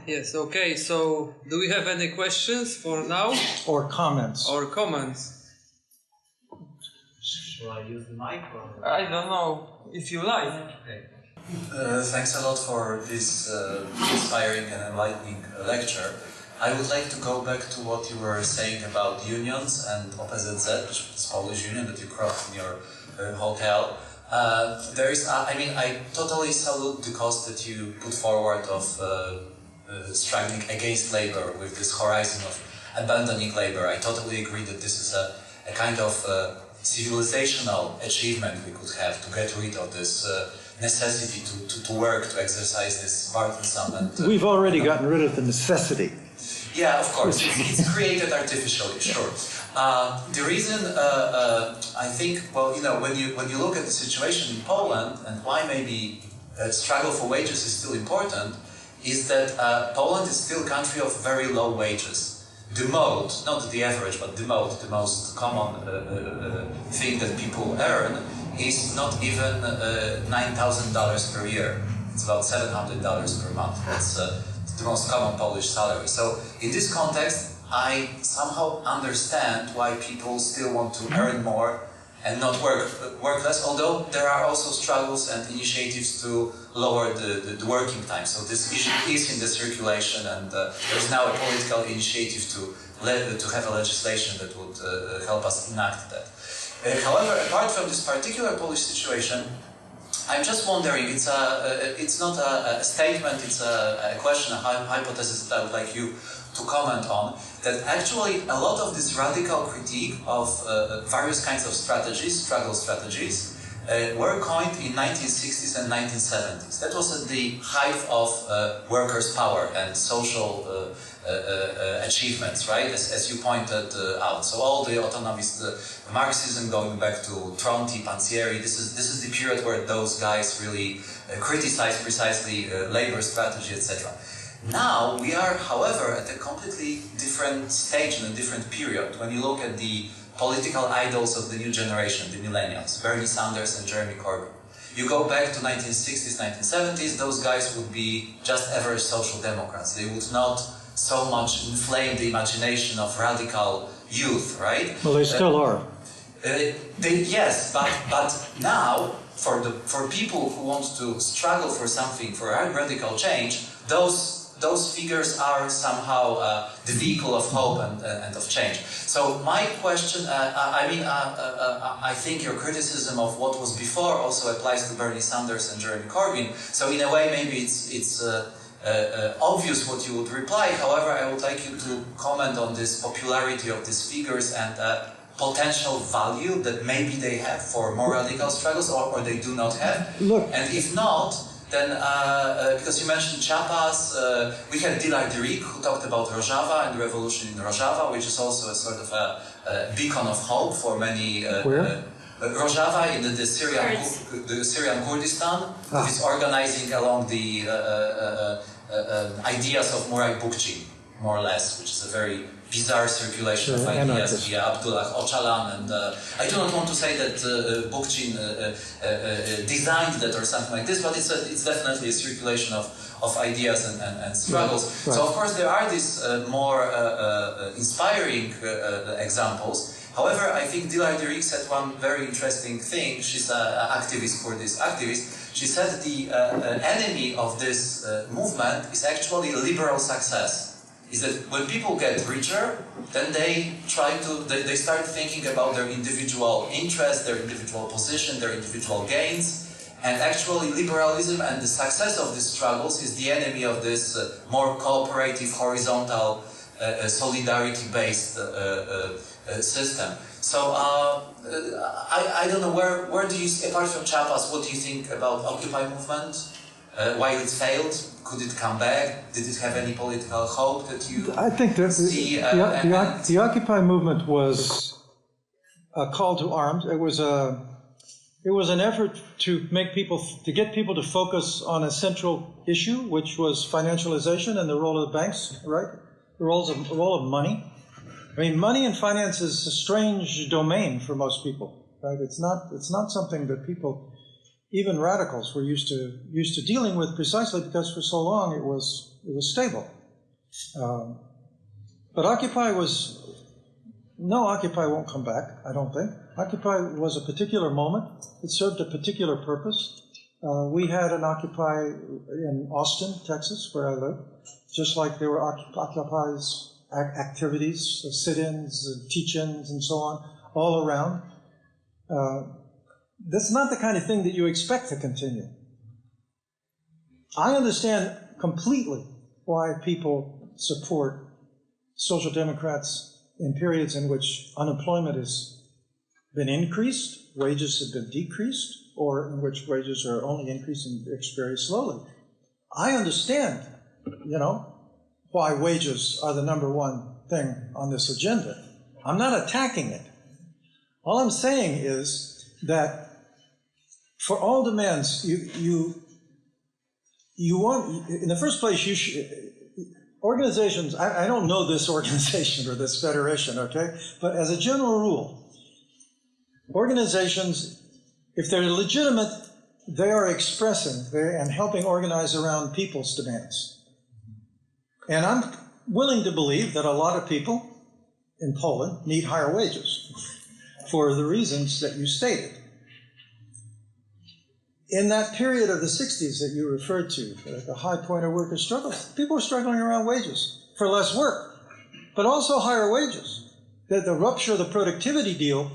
S2: Yes, okay. So, do we have any questions for now?
S1: Or comments.
S2: Or comments?
S3: Shall I use the mic? Or?
S2: I don't know. If you like.
S3: Okay. Thanks a lot for this inspiring and enlightening lecture. I would like to go back to what you were saying about unions and OPZZ, which is Polish union that you crossed in your hotel. I totally salute the cause that you put forward of struggling against labor with this horizon of abandoning labor. I totally agree that this is a kind of civilizational achievement we could have to get rid of this necessity to work, to exercise this burdensome and...
S1: We've already gotten rid of the necessity.
S3: Yeah, of course. It's created artificially, sure. The reason I think, well, when you look at the situation in Poland and why maybe struggle for wages is still important, is that Poland is still a country of very low wages. The mode, not the average, but the mode, the most common thing that people earn is not even $9,000 per year. It's about $700 per month. That's the most common Polish salary. So in this context, I somehow understand why people still want to earn more and not work less, although there are also struggles and initiatives to lower the working time. So this issue is in the circulation, and there's now a political initiative to have a legislation that would help us enact that. However, apart from this particular Polish situation, I'm just wondering, it's not a statement, it's a question, a hypothesis that I would like you to comment on, that actually a lot of this radical critique of various kinds of strategies, struggle strategies, were coined in 1960s and 1970s. That was at the height of workers' power and social achievements, right? As you pointed out. So all the autonomist Marxism going back to Tronti, Pansieri, this is the period where those guys really criticized precisely labor strategy, etc. Now we are, however, at a completely different stage and a different period. When you look at the political idols of the new generation, the millennials, Bernie Sanders and Jeremy Corbyn. You go back to 1960s, 1970s, those guys would be just average social democrats. They would not so much inflame the imagination of radical youth, right?
S1: Well, they still are.
S3: Yes, but now, for people who want to struggle for something, for a radical change, those figures are somehow the vehicle of hope and of change. So my question, I think your criticism of what was before also applies to Bernie Sanders and Jeremy Corbyn. So in a way, maybe it's obvious what you would reply. However, I would like you to comment on this popularity of these figures and potential value that maybe they have for more radical struggles or they do not have.
S1: Look.
S3: And if not, then, because you mentioned Chiapas, we had Dialectic who talked about Rojava and the revolution in Rojava, which is also a sort of a beacon of hope for many...
S1: Where?
S3: Rojava in the Syrian Kurdistan is organizing along the ideas of Murad Bookchin, more or less, which is a very bizarre circulation of ideas via Abdullah Öcalan, and I do not want to say that Bookchin designed that or something like this, but it's definitely a circulation of ideas and struggles. Right. So of course there are these more inspiring examples. However, I think Dialectic said one very interesting thing. She's an activist for this activist. She said the enemy of this movement is actually liberal success. is that when people get richer, then they start thinking about their individual interests, their individual position, their individual gains. And actually, liberalism and the success of these struggles is the enemy of this more cooperative, horizontal, solidarity-based system. So I don't know, where do you, apart from Chapas, what do you think about Occupy movement? Why it failed? Could it come back? Did it have any political hope that you
S1: I think that
S3: see?
S1: the Occupy movement was a call to arms. It was an effort to get people to focus on a central issue, which was financialization and the role of the banks, right? The role of money. I mean, money and finance is a strange domain for most people, right? It's not something that people, even radicals, were used to dealing with, precisely because for so long it was stable. But Occupy won't come back, I don't think. Occupy was a particular moment. It served a particular purpose. We had an Occupy in Austin, Texas, where I live, just like there were Occupy's activities, sit-ins, teach-ins, and so on, all around. That's not the kind of thing that you expect to continue. I understand completely why people support social democrats in periods in which unemployment has been increased, wages have been decreased, or in which wages are only increasing very slowly. I understand, why wages are the number one thing on this agenda. I'm not attacking it. All I'm saying is that for all demands, you want, in the first place, organizations, I don't know this organization or this federation, okay? But as a general rule, organizations, if they're legitimate, they are expressing and helping organize around people's demands. And I'm willing to believe that a lot of people in Poland need higher wages for the reasons that you stated. In that period of the 60s that you referred to, the high point of workers' struggles, people were struggling around wages for less work, but also higher wages. That the rupture of the productivity deal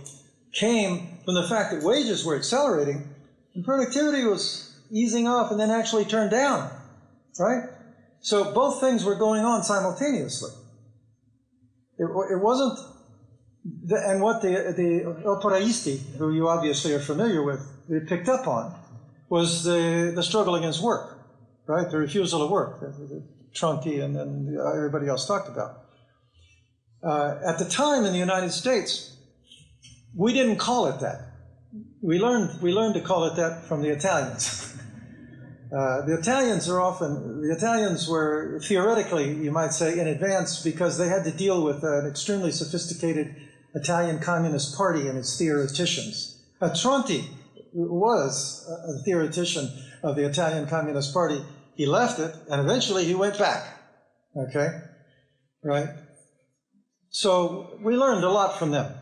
S1: came from the fact that wages were accelerating and productivity was easing off and then actually turned down, right? So both things were going on simultaneously. It wasn't, and what the operaisti, who you obviously are familiar with, they picked up on, was the struggle against work, right? The refusal to work, the Tronti and then everybody else talked about. At the time in the United States, we didn't call it that. We learned to call it that from the Italians. The Italians were theoretically, you might say, in advance because they had to deal with an extremely sophisticated Italian Communist Party and its theoreticians. Tronti was a theoretician of the Italian Communist Party. He left it, and eventually he went back, okay? Right? So we learned a lot from them.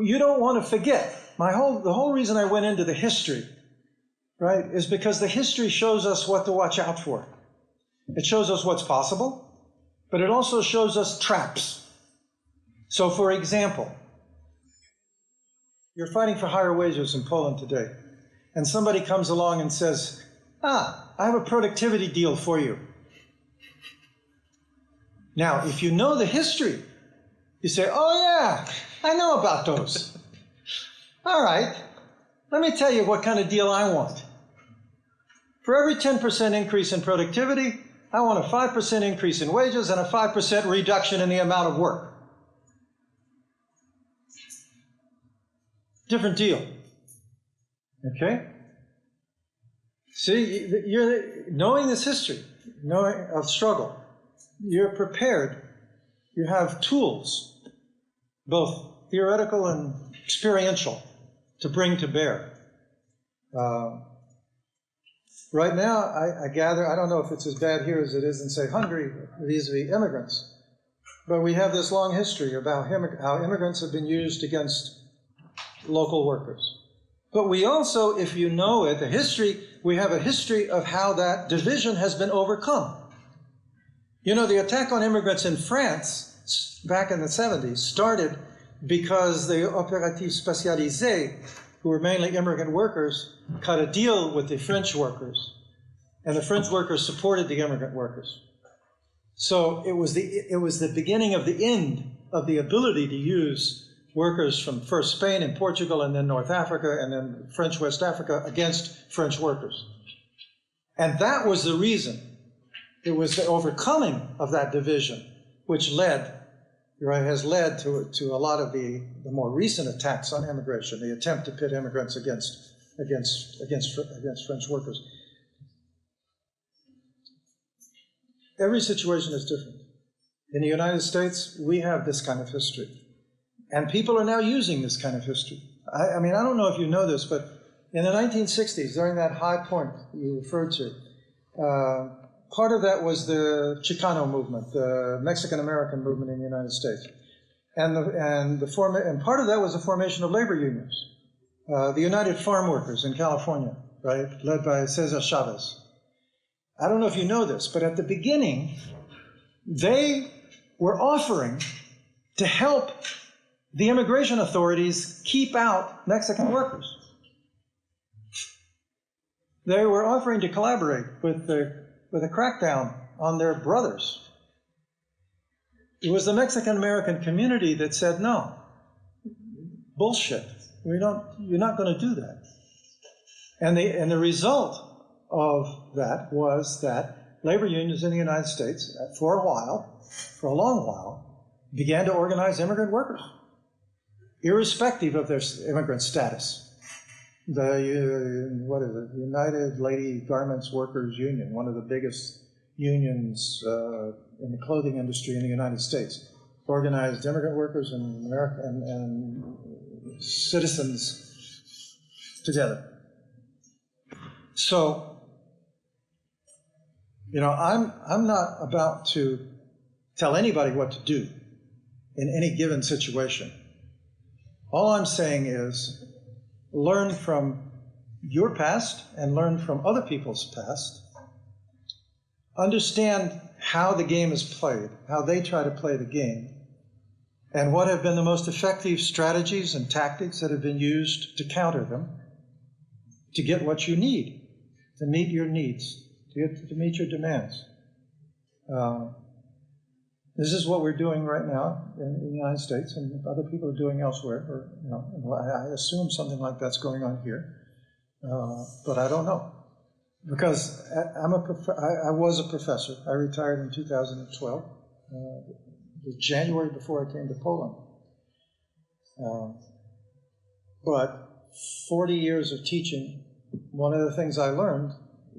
S1: You don't want to forget. The whole reason I went into the history, right, is because the history shows us what to watch out for. It shows us what's possible, but it also shows us traps. So, for example, you're fighting for higher wages in Poland today, and somebody comes along and says, I have a productivity deal for you. Now, if you know the history, you say, oh yeah, I know about those. All right, let me tell you what kind of deal I want. For every 10% increase in productivity, I want a 5% increase in wages and a 5% reduction in the amount of work. Different deal. Okay? See, you're knowing this history, knowing of struggle, you're prepared. You have tools, both theoretical and experiential, to bring to bear. Right now, I gather, I don't know if it's as bad here as it is in, say, Hungary, vis-a-vis immigrants, but we have this long history about how immigrants have been used against local workers. But we also, if you know it, we have a history of how that division has been overcome. You know, the attack on immigrants in France back in the 70s started because the opératifs spécialisés, who were mainly immigrant workers, cut a deal with the French workers, and the French workers supported the immigrant workers. So it was the beginning of the end of the ability to use workers from first Spain and Portugal and then North Africa and then French West Africa against French workers. And that was the reason. It was the overcoming of that division which has led to a lot of the more recent attacks on immigration, the attempt to pit immigrants against French workers. Every situation is different. In the United States, we have this kind of history. And people are now using this kind of history. I mean, I don't know if you know this, but in the 1960s, during that high point you referred to, part of that was the Chicano movement, the Mexican-American movement in the United States. And part of that was the formation of labor unions. The United Farm Workers in California, right, led by Cesar Chavez. I don't know if you know this, but at the beginning, they were offering to help the immigration authorities keep out Mexican workers. They were offering to collaborate with a crackdown on their brothers. It was the Mexican-American community that said, no, bullshit, you're not going to do that. And the result of that was that labor unions in the United States, for a long while, began to organize immigrant workers, irrespective of their immigrant status. The United Lady Garments Workers Union, one of the biggest unions in the clothing industry in the United States, organized immigrant workers and citizens together. So, you know, I'm not about to tell anybody what to do in any given situation. All I'm saying is learn from your past and learn from other people's past. Understand how the game is played, how they try to play the game, and what have been the most effective strategies and tactics that have been used to counter them, to get what you need, to meet your needs, to meet your demands. This is what we're doing right now in the United States, and other people are doing elsewhere. Or, you know, I assume something like that's going on here, but I don't know, because I was a professor. I retired in 2012, January before I came to Poland. But 40 years of teaching, one of the things I learned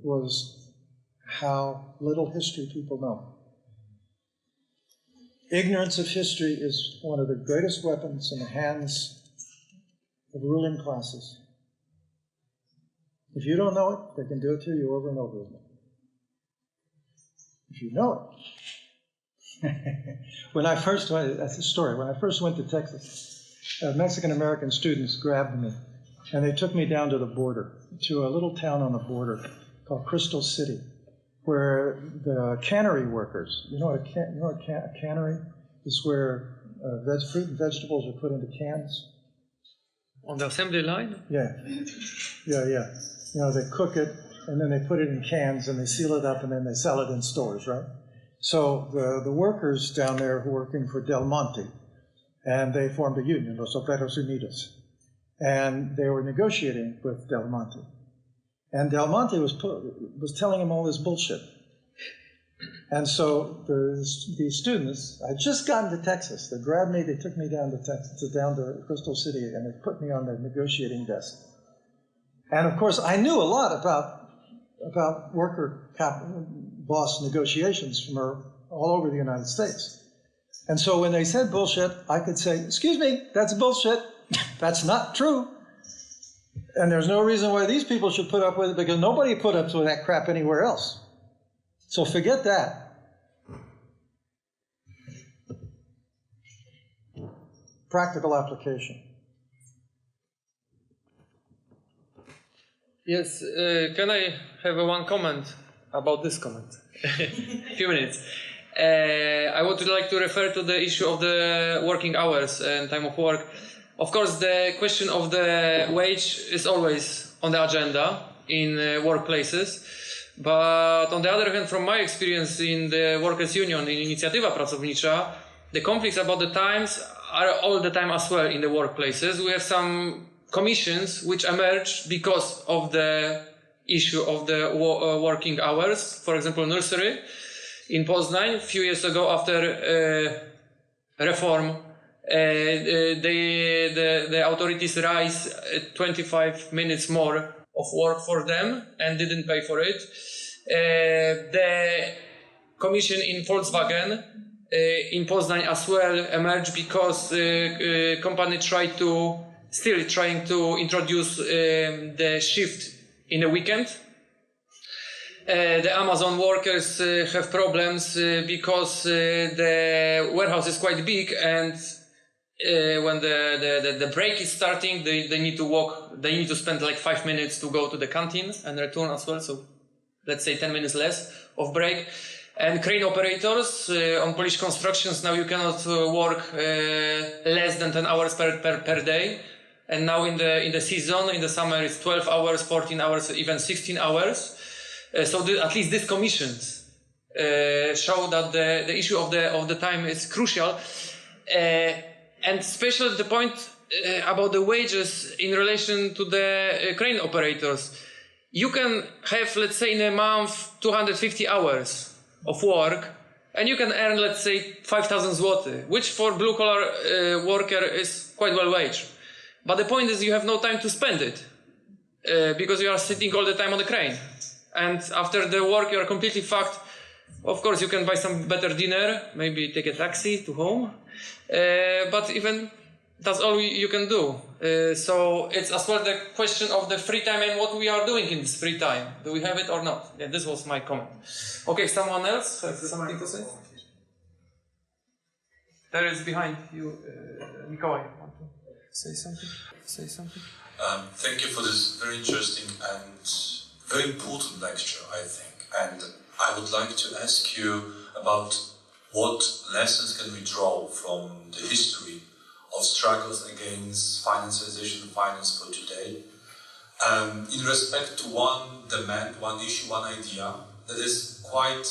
S1: was how little history people know. Ignorance of history is one of the greatest weapons in the hands of ruling classes. If you don't know it, they can do it to you over and over again. If you know it. When I first went, that's the story, when I first went to Texas, Mexican-American students grabbed me, and they took me down to the border, to a little town on the border called Crystal City, where the cannery workers, you know what a cannery is, where fruit and vegetables are put into cans?
S2: On the assembly line?
S1: Yeah. You know, they cook it, and then they put it in cans, and they seal it up, and then they sell it in stores, right? So the workers down there who were working for Del Monte, and they formed a union, Los Obreros Unidos, and they were negotiating with Del Monte. And Del Monte was telling him all this bullshit. And so these students, I'd just gotten to Texas. They grabbed me, they took me down to Texas, down to Crystal City, and they put me on the negotiating desk. And of course, I knew a lot about worker boss negotiations from all over the United States. And so when they said bullshit, I could say, excuse me, that's bullshit. That's not true. And there's no reason why these people should put up with it, because nobody put up with that crap anywhere else. So forget that. Practical application.
S2: Yes, can I have one comment about this comment? A few minutes. I would like to refer to the issue of the working hours and time of work. Of course, the question of the wage is always on the agenda in workplaces. But on the other hand, from my experience in the workers' union, in Inicjatywa Pracownicza, the conflicts about the times are all the time as well in the workplaces. We have some commissions which emerge because of the issue of the working hours. For example, nursery in Poznań, a few years ago after reform, the authorities raised 25 minutes more of work for them and didn't pay for it. The commission in Volkswagen in Poznań as well emerged because company trying to introduce the shift in the weekend. The Amazon workers have problems because the warehouse is quite big, and when the break is starting, they need to walk. They need to spend like 5 minutes to go to the canteen and return as well. So let's say 10 minutes less of break. And crane operators on Polish constructions, now you cannot work less than 10 hours per day. And now in the season, in the summer, it's 12 hours, 14 hours, even 16 hours. So at least these commissions show that the issue of the time is crucial. And especially the point about the wages in relation to the crane operators. You can have, let's say, in a month, 250 hours of work, and you can earn, let's say, 5,000 zloty, which for blue-collar worker is quite well wage. But the point is you have no time to spend it, because you are sitting all the time on the crane. And after the work, you are completely fucked. Of course, you can buy some better dinner, maybe take a taxi to home, but even that's all you can do. So it's as well the question of the free time and what we are doing in this free time. Do we have it or not? Yeah, this was my comment. Okay, someone else has something to say? There is behind you, Mikołaj. Want to say something?
S4: Thank you for this very interesting and very important lecture, I think. And I would like to ask you about what lessons can we draw from the history of struggles against financialization of finance for today, in respect to one demand, one issue, one idea that is quite,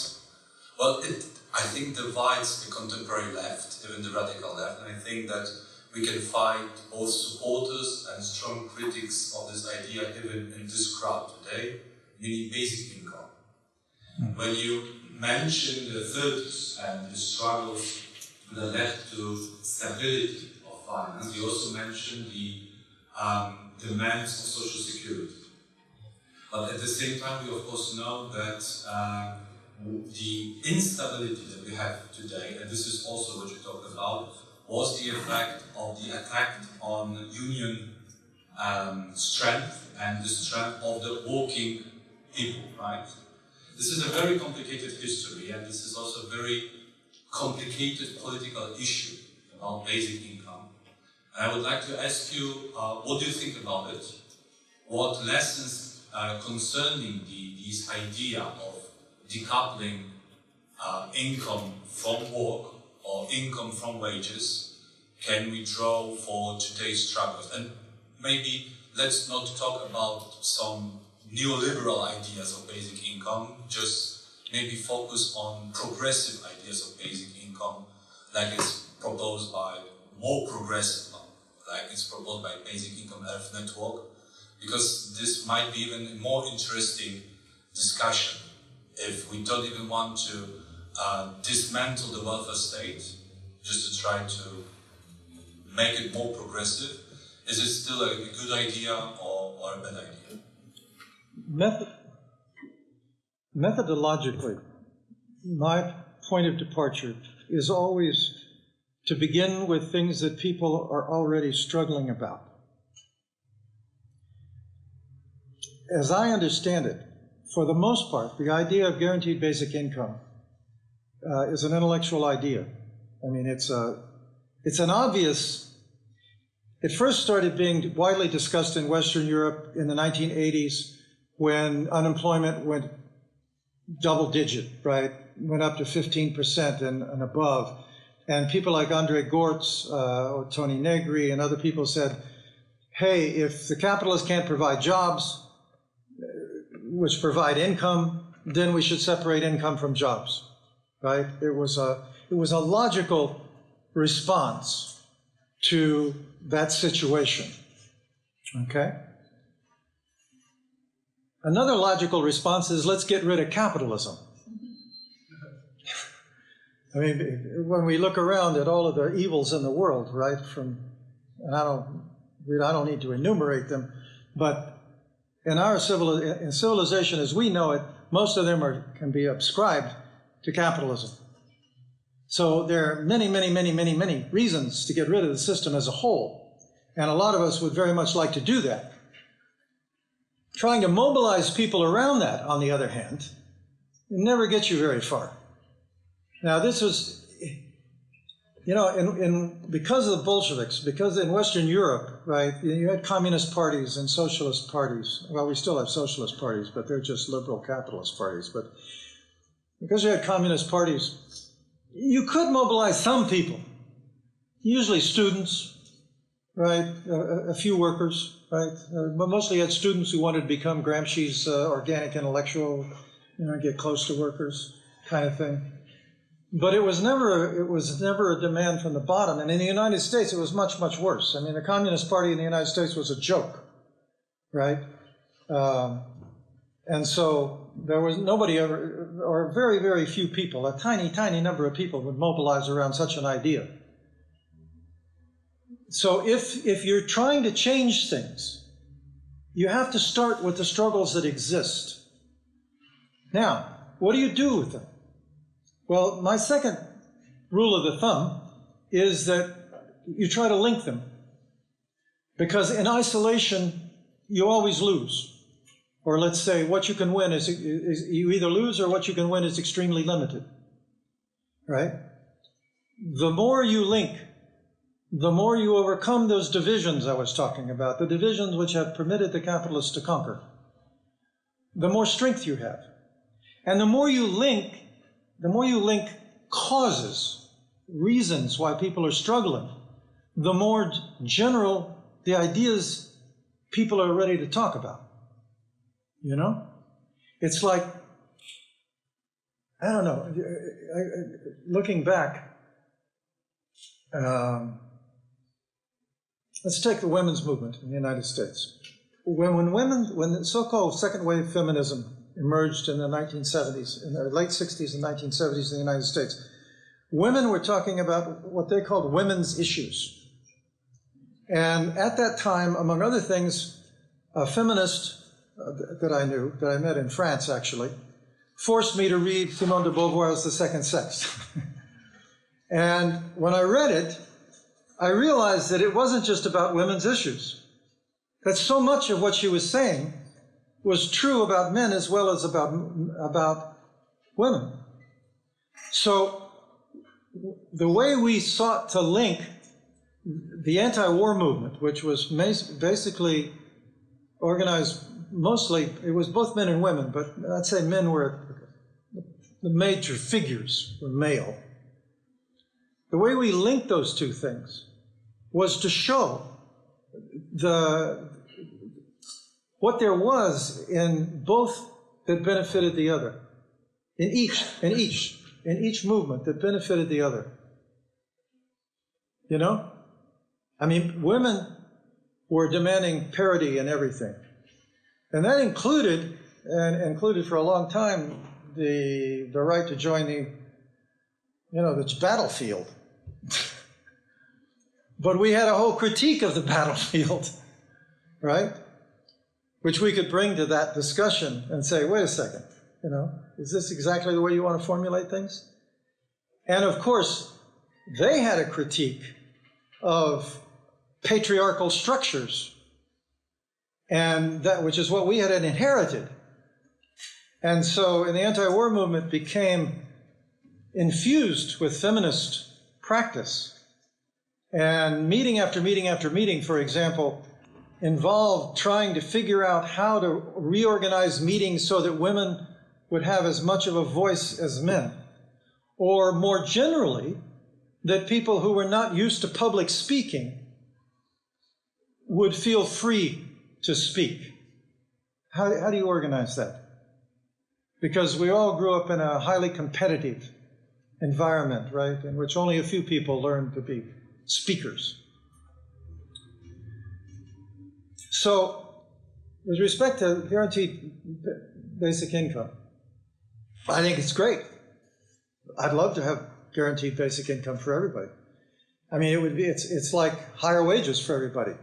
S4: well, it, I think, divides the contemporary left, even the radical left, and I think that we can find both supporters and strong critics of this idea even in this crowd today, meaning basic income. When you mention the 30s and the struggles that led to stability of finance, you also mention the demands of social security. But at the same time, we of course know that the instability that we have today, and this is also what you talked about, was the effect of the attack on union strength and the strength of the working people, right? This is a very complicated history, and this is also a very complicated political issue about basic income. And I would like to ask you, what do you think about it? What lessons concerning this idea of decoupling income from work or income from wages can we draw for today's struggles? And maybe let's not talk about some neoliberal ideas of basic income, just maybe focus on progressive ideas of basic income, like it's proposed by more progressive, like it's proposed by Basic Income Earth Network, because this might be even a more interesting discussion if we don't even want to dismantle the welfare state, just to try to make it more progressive. Is it still a good idea or a bad idea?
S1: Methodologically, my point of departure is always to begin with things that people are already struggling about. As I understand it, for the most part, the idea of guaranteed basic income is an intellectual idea. I mean, it's an obvious. It first started being widely discussed in Western Europe in the 1980s when unemployment went double digit, right? Went up to 15% and above. And people like Andre Gortz or Tony Negri and other people said, hey, if the capitalists can't provide jobs, which provide income, then we should separate income from jobs, right? It was a logical response to that situation, okay? Another logical response is, let's get rid of capitalism. I mean, when we look around at all of the evils in the world, right, and I don't need to enumerate them, but in our civilization as we know it, most of them can be ascribed to capitalism. So there are many, many, many, many, many reasons to get rid of the system as a whole. And a lot of us would very much like to do that. Trying to mobilize people around that, on the other hand, never gets you very far. Now, this was, you know, because of the Bolsheviks, because in Western Europe, right, you had communist parties and socialist parties. Well, we still have socialist parties, but they're just liberal capitalist parties. But because you had communist parties, you could mobilize some people, usually students, right, a few workers, right, but mostly you had students who wanted to become Gramsci's organic intellectual, you know, get close to workers kind of thing. But it was never a demand from the bottom. And in the United States, it was much, much worse. I mean, the Communist Party in the United States was a joke, right? And so there was nobody ever, or very, very few people, a tiny, tiny number of people would mobilize around such an idea. So if you're trying to change things, you have to start with the struggles that exist. Now, what do you do with them? Well, my second rule of the thumb is that you try to link them. Because in isolation, you always lose. Or let's say what you can win is you either lose or what you can win is extremely limited. Right? The more you link, the more you overcome those divisions I was talking about, the divisions which have permitted the capitalists to conquer, the more strength you have. And the more you link causes, reasons why people are struggling, the more general the ideas people are ready to talk about. You know? It's like, I don't know, looking back, let's take the women's movement in the United States. When the so-called second wave feminism emerged in the 1970s, in the late 60s and 1970s in the United States, women were talking about what they called women's issues. And at that time, among other things, a feminist that I knew, that I met in France actually, forced me to read Simone de Beauvoir's The Second Sex. And when I read it, I realized that it wasn't just about women's issues. That so much of what she was saying was true about men as well as about women. So the way we sought to link the anti-war movement, which was basically organized mostly, it was both men and women, but I'd say men were, the major figures were male. The way we linked those two things was to show what there was in both that benefited the other, in each movement that benefited the other. You know? I mean, women were demanding parity in everything. And that included for a long time, the right to join the battlefield. But we had a whole critique of the battlefield, right? Which we could bring to that discussion and say, wait a second, is this exactly the way you want to formulate things? And of course, they had a critique of patriarchal structures, and that which is what we had inherited. And so in the anti-war movement became infused with feminist practice. And meeting after meeting after meeting, for example, involved trying to figure out how to reorganize meetings so that women would have as much of a voice as men, or more generally, that people who were not used to public speaking would feel free to speak. How do you organize that? Because we all grew up in a highly competitive environment, right, in which only a few people learn to be speakers. So, with respect to guaranteed basic income, I think it's great. I'd love to have guaranteed basic income for everybody. I mean, it's like higher wages for everybody.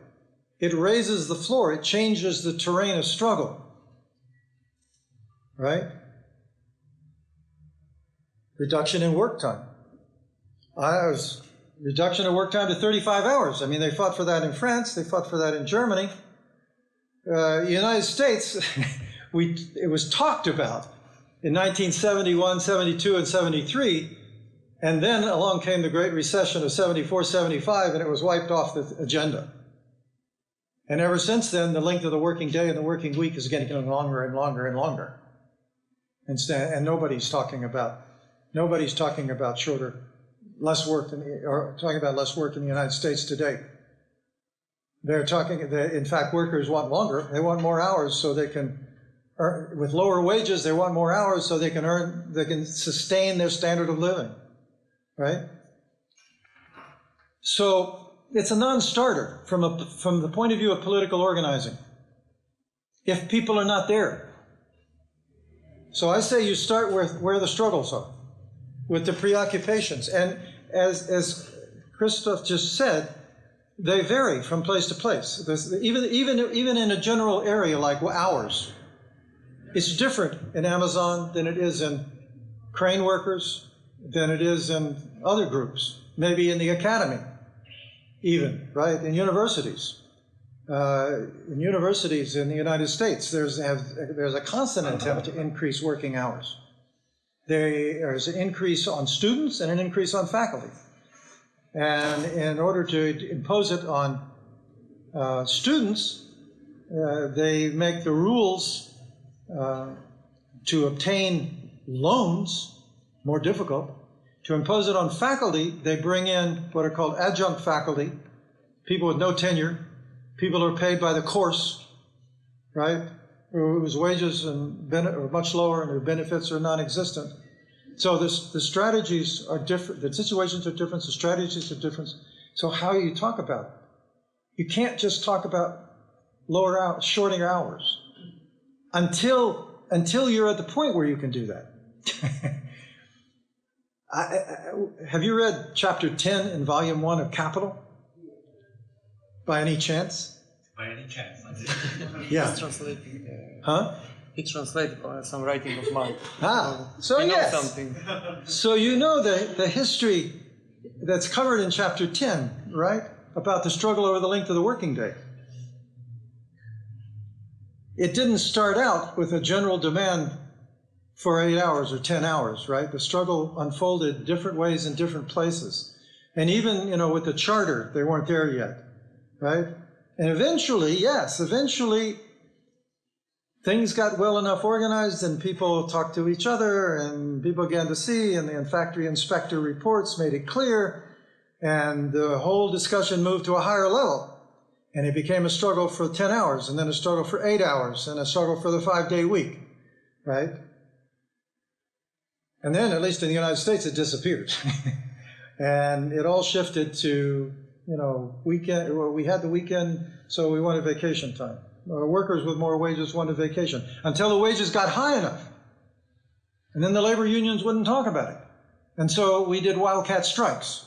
S1: It raises the floor. It changes the terrain of struggle, right? Reduction in work time. Reduction of work time to 35 hours. I mean, they fought for that in France. They fought for that in Germany. United States, it was talked about in 1971, 72, and 73. And then along came the Great Recession of 74, 75, and it was wiped off the agenda. And ever since then, the length of the working day and the working week is getting longer and longer and longer. And nobody's talking about less work in the United States today. In fact, workers want longer. They want more hours so they can earn, with lower wages, they want more hours so they can sustain their standard of living, right? So it's a non-starter from the point of view of political organizing, if people are not there. So I say you start where the struggles are, with the preoccupations. And as Krzysztof just said, they vary from place to place. Even in a general area like ours, it's different in Amazon than it is in crane workers, than it is in other groups, maybe in the academy even, right? In universities. In universities in the United States, there's a constant attempt to increase working hours. There's an increase on students and an increase on faculty. And in order to impose it on students, they make the rules to obtain loans more difficult. To impose it on faculty, they bring in what are called adjunct faculty, people with no tenure, people who are paid by the course, right, whose wages are much lower and their benefits are non-existent. So the strategies are different, the situations are different, the strategies are different. So how do you talk about it? You can't just talk about shorting hours until you're at the point where you can do that. Have you read chapter 10 in volume 1 of Capital? By any chance?
S5: By any chance.
S1: Yeah.
S2: It's translating.
S1: Huh?
S2: It's translated by some writing of mine.
S1: So yes.
S2: Something.
S1: So you know the history that's covered in chapter 10, right? About the struggle over the length of the working day. It didn't start out with a general demand for 8 hours or 10 hours, right? The struggle unfolded different ways in different places. And even, with the charter, they weren't there yet, right? And eventually, things got well enough organized and people talked to each other and people began to see, and the factory inspector reports made it clear, and the whole discussion moved to a higher level. And it became a struggle for 10 hours, and then a struggle for 8 hours, and a struggle for the 5-day week, right? And then, at least in the United States, it disappeared. And it all shifted to, weekend. Well, we had the weekend, so we wanted vacation time. Workers with more wages wanted vacation, until the wages got high enough. And then the labor unions wouldn't talk about it. And so we did wildcat strikes,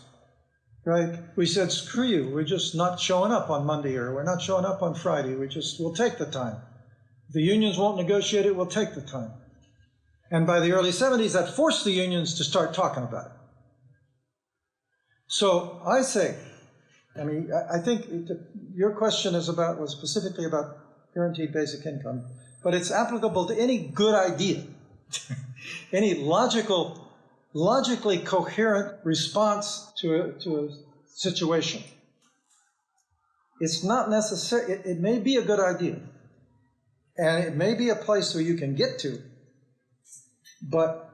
S1: right? We said, screw you, we're just not showing up on Monday, or we're not showing up on Friday. We'll take the time. If the unions won't negotiate it, we'll take the time. And by the early 70s, that forced the unions to start talking about it. So I say, I think your question was specifically about guaranteed basic income, but it's applicable to any good idea, any logically coherent response to a situation. It's not necessary. It may be a good idea, and it may be a place where you can get to, But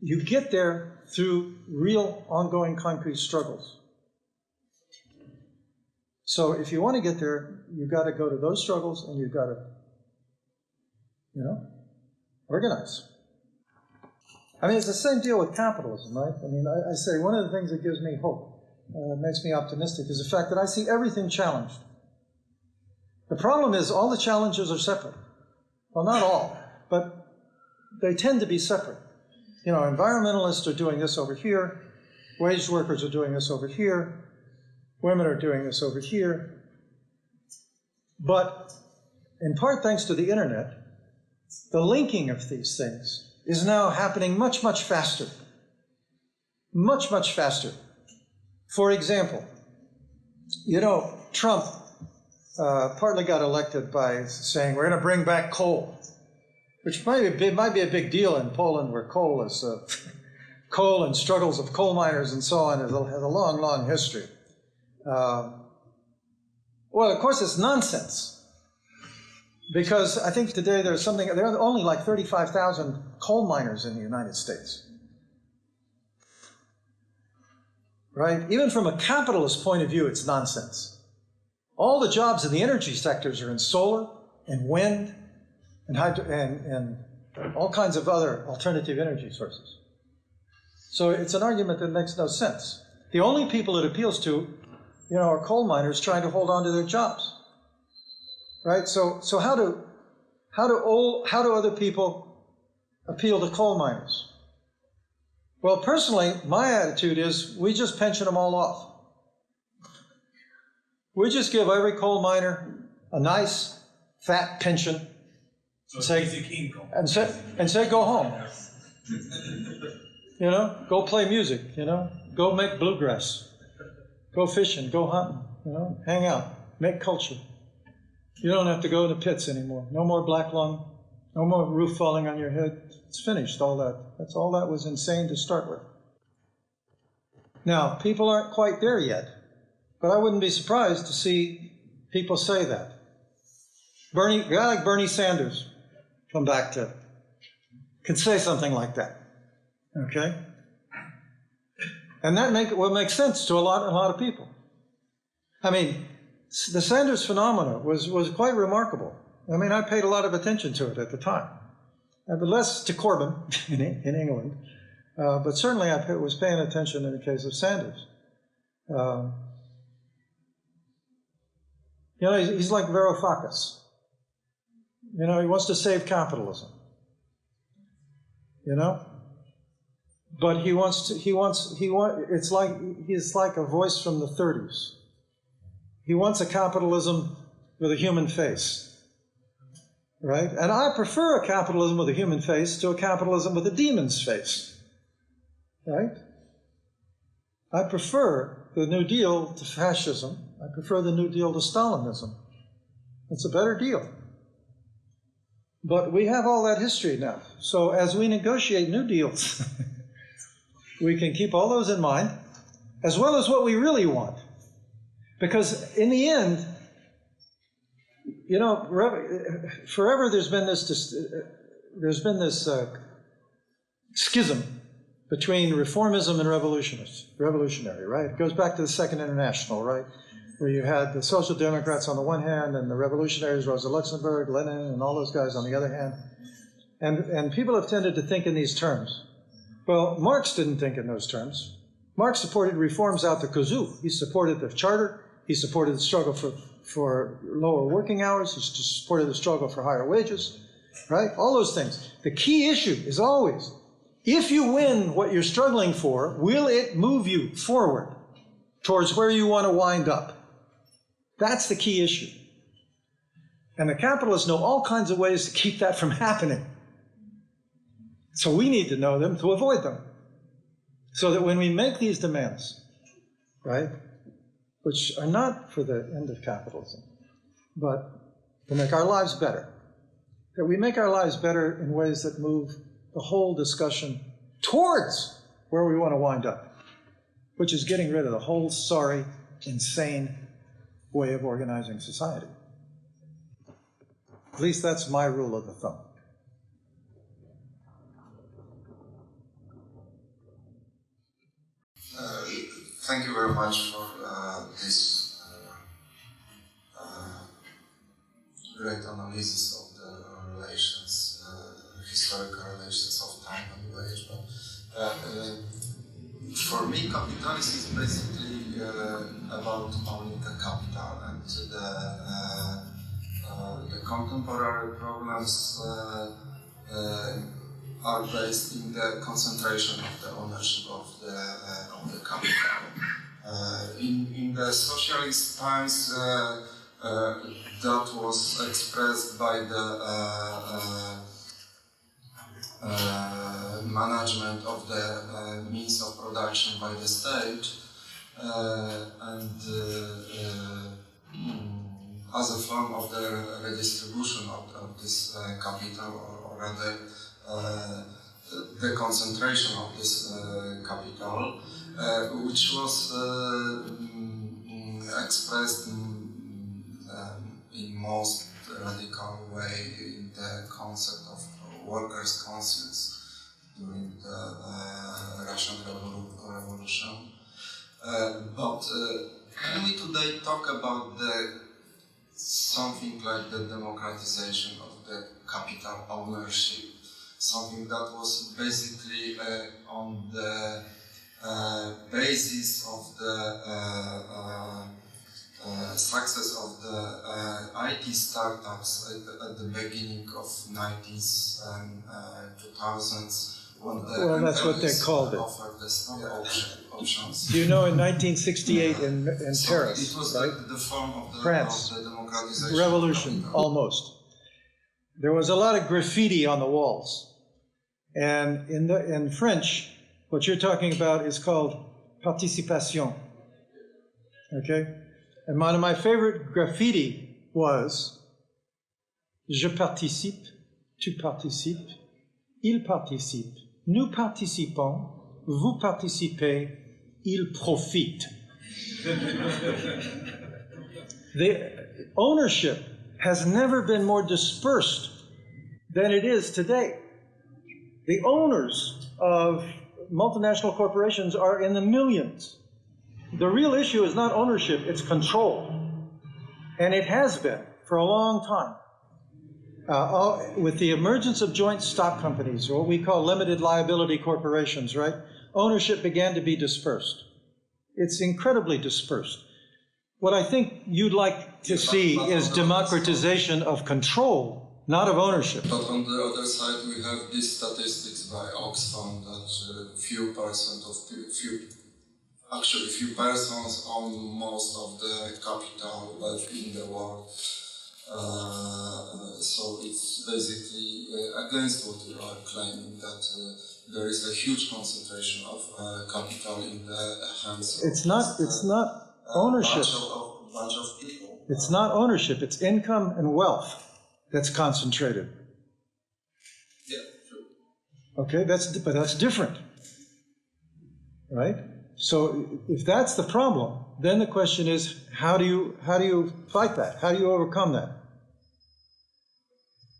S1: you get there through real, ongoing, concrete struggles. So if you want to get there, you've got to go to those struggles, and you've got to, organize. I mean, it's the same deal with capitalism, right? I mean, I say one of the things that gives me hope, makes me optimistic, is the fact that I see everything challenged. The problem is all the challenges are separate. Well, not all, but they tend to be separate. Environmentalists are doing this over here, wage workers are doing this over here, women are doing this over here. But in part thanks to the internet, the linking of these things is now happening much, much faster. Much, much faster. For example, Trump partly got elected by saying, we're going to bring back coal, which might be a big deal in Poland, where coal and struggles of coal miners and so on has a long, long history. Well, of course, it's nonsense. Because I think today there are only like 35,000 coal miners in the United States. Right? Even from a capitalist point of view, it's nonsense. All the jobs in the energy sectors are in solar and wind and all kinds of other alternative energy sources. So it's an argument that makes no sense. The only people it appeals to, are coal miners trying to hold on to their jobs. Right? So how do other people appeal to coal miners? Well, personally, my attitude is we just pension them all off. We just give every coal miner a nice, fat pension.
S5: So basic income.
S1: And say go home. Go play music, go make bluegrass. Go fishing, go hunting, hang out, make culture. You don't have to go to the pits anymore. No more black lung, no more roof falling on your head. It's finished, all that. That's all that was insane to start with. Now, people aren't quite there yet, but I wouldn't be surprised to see people say that. A guy like Bernie Sanders, can say something like that, okay? And that will make sense to a lot of people. I mean, the Sanders phenomena was quite remarkable. I mean, I paid a lot of attention to it at the time. But less to Corbyn in England, but certainly I was paying attention in the case of Sanders. He's like Varoufakis. He wants to save capitalism. But he's like a voice from the 30s. He wants a capitalism with a human face, right? And I prefer a capitalism with a human face to a capitalism with a demon's face, right? I prefer the New Deal to fascism. I prefer the New Deal to Stalinism. It's a better deal. But we have all that history now. So as we negotiate new deals, we can keep all those in mind, as well as what we really want. Because in the end, forever there's been this schism between reformism and revolutionary, right? It goes back to the Second International, right? Where you had the Social Democrats on the one hand and the revolutionaries, Rosa Luxemburg, Lenin, and all those guys on the other hand. And people have tended to think in these terms. Well, Marx didn't think in those terms. Marx supported reforms out the kazoo. He supported the charter. He supported the struggle for lower working hours. He supported the struggle for higher wages, right? All those things. The key issue is always, if you win what you're struggling for, will it move you forward towards where you want to wind up? That's the key issue. And the capitalists know all kinds of ways to keep that from happening. So we need to know them to avoid them. So that when we make these demands, right, which are not for the end of capitalism, but to make our lives better, that we make our lives better in ways that move the whole discussion towards where we want to wind up, which is getting rid of the whole sorry, insane way of organizing society. At least that's my rule of the thumb.
S6: Thank you very much for this great analysis of the relations, historical relations of time and wage. But for me, capitalism is basically about owning the capital, and the contemporary problems are based in the concentration of the ownership of the capital. In the socialist times, that was expressed by the management of the means of production by the state, and as a form of the redistribution of this capital, or rather the concentration of this capital, which was expressed in most radical way in the concept of workers' conscience during the Russian Revolution. But can we today talk about something like the democratization of the capital ownership? Something that was basically on the basis of the success of the IT startups at the beginning of 90s and 2000s, when the
S1: that's what they called it.
S6: Offered the stock options.
S1: You know, in 1968 in
S6: So
S1: Paris,
S6: it was
S1: right?
S6: the form of the
S1: France.
S6: democratization.
S1: Revolution, almost. There was a lot of graffiti on the walls. And in French, what you're talking about is called participation. Okay? And one of my favorite graffiti was Je participe, tu participes, il participe, nous participons, vous participez, il profite. The ownership has never been more dispersed than it is today. The owners of multinational corporations are in the millions. The real issue is not ownership, it's control. And it has been for a long time. With the emergence of joint stock companies, or what we call limited liability corporations, right? Ownership began to be dispersed. It's incredibly dispersed. What I think you'd like to see is democratization of control, not of ownership.
S6: But on the other side, we have these statistics by Oxfam that few persons own most of the capital wealth in the world. So it's basically against what you are claiming, that there is a huge concentration of capital in the hands of
S1: It's not ownership.
S6: Bunch of people.
S1: It's not ownership, it's income and wealth that's concentrated.
S6: Yeah, true.
S1: Okay, but that's different, right? So if that's the problem, then the question is, how do you fight that? How do you overcome that?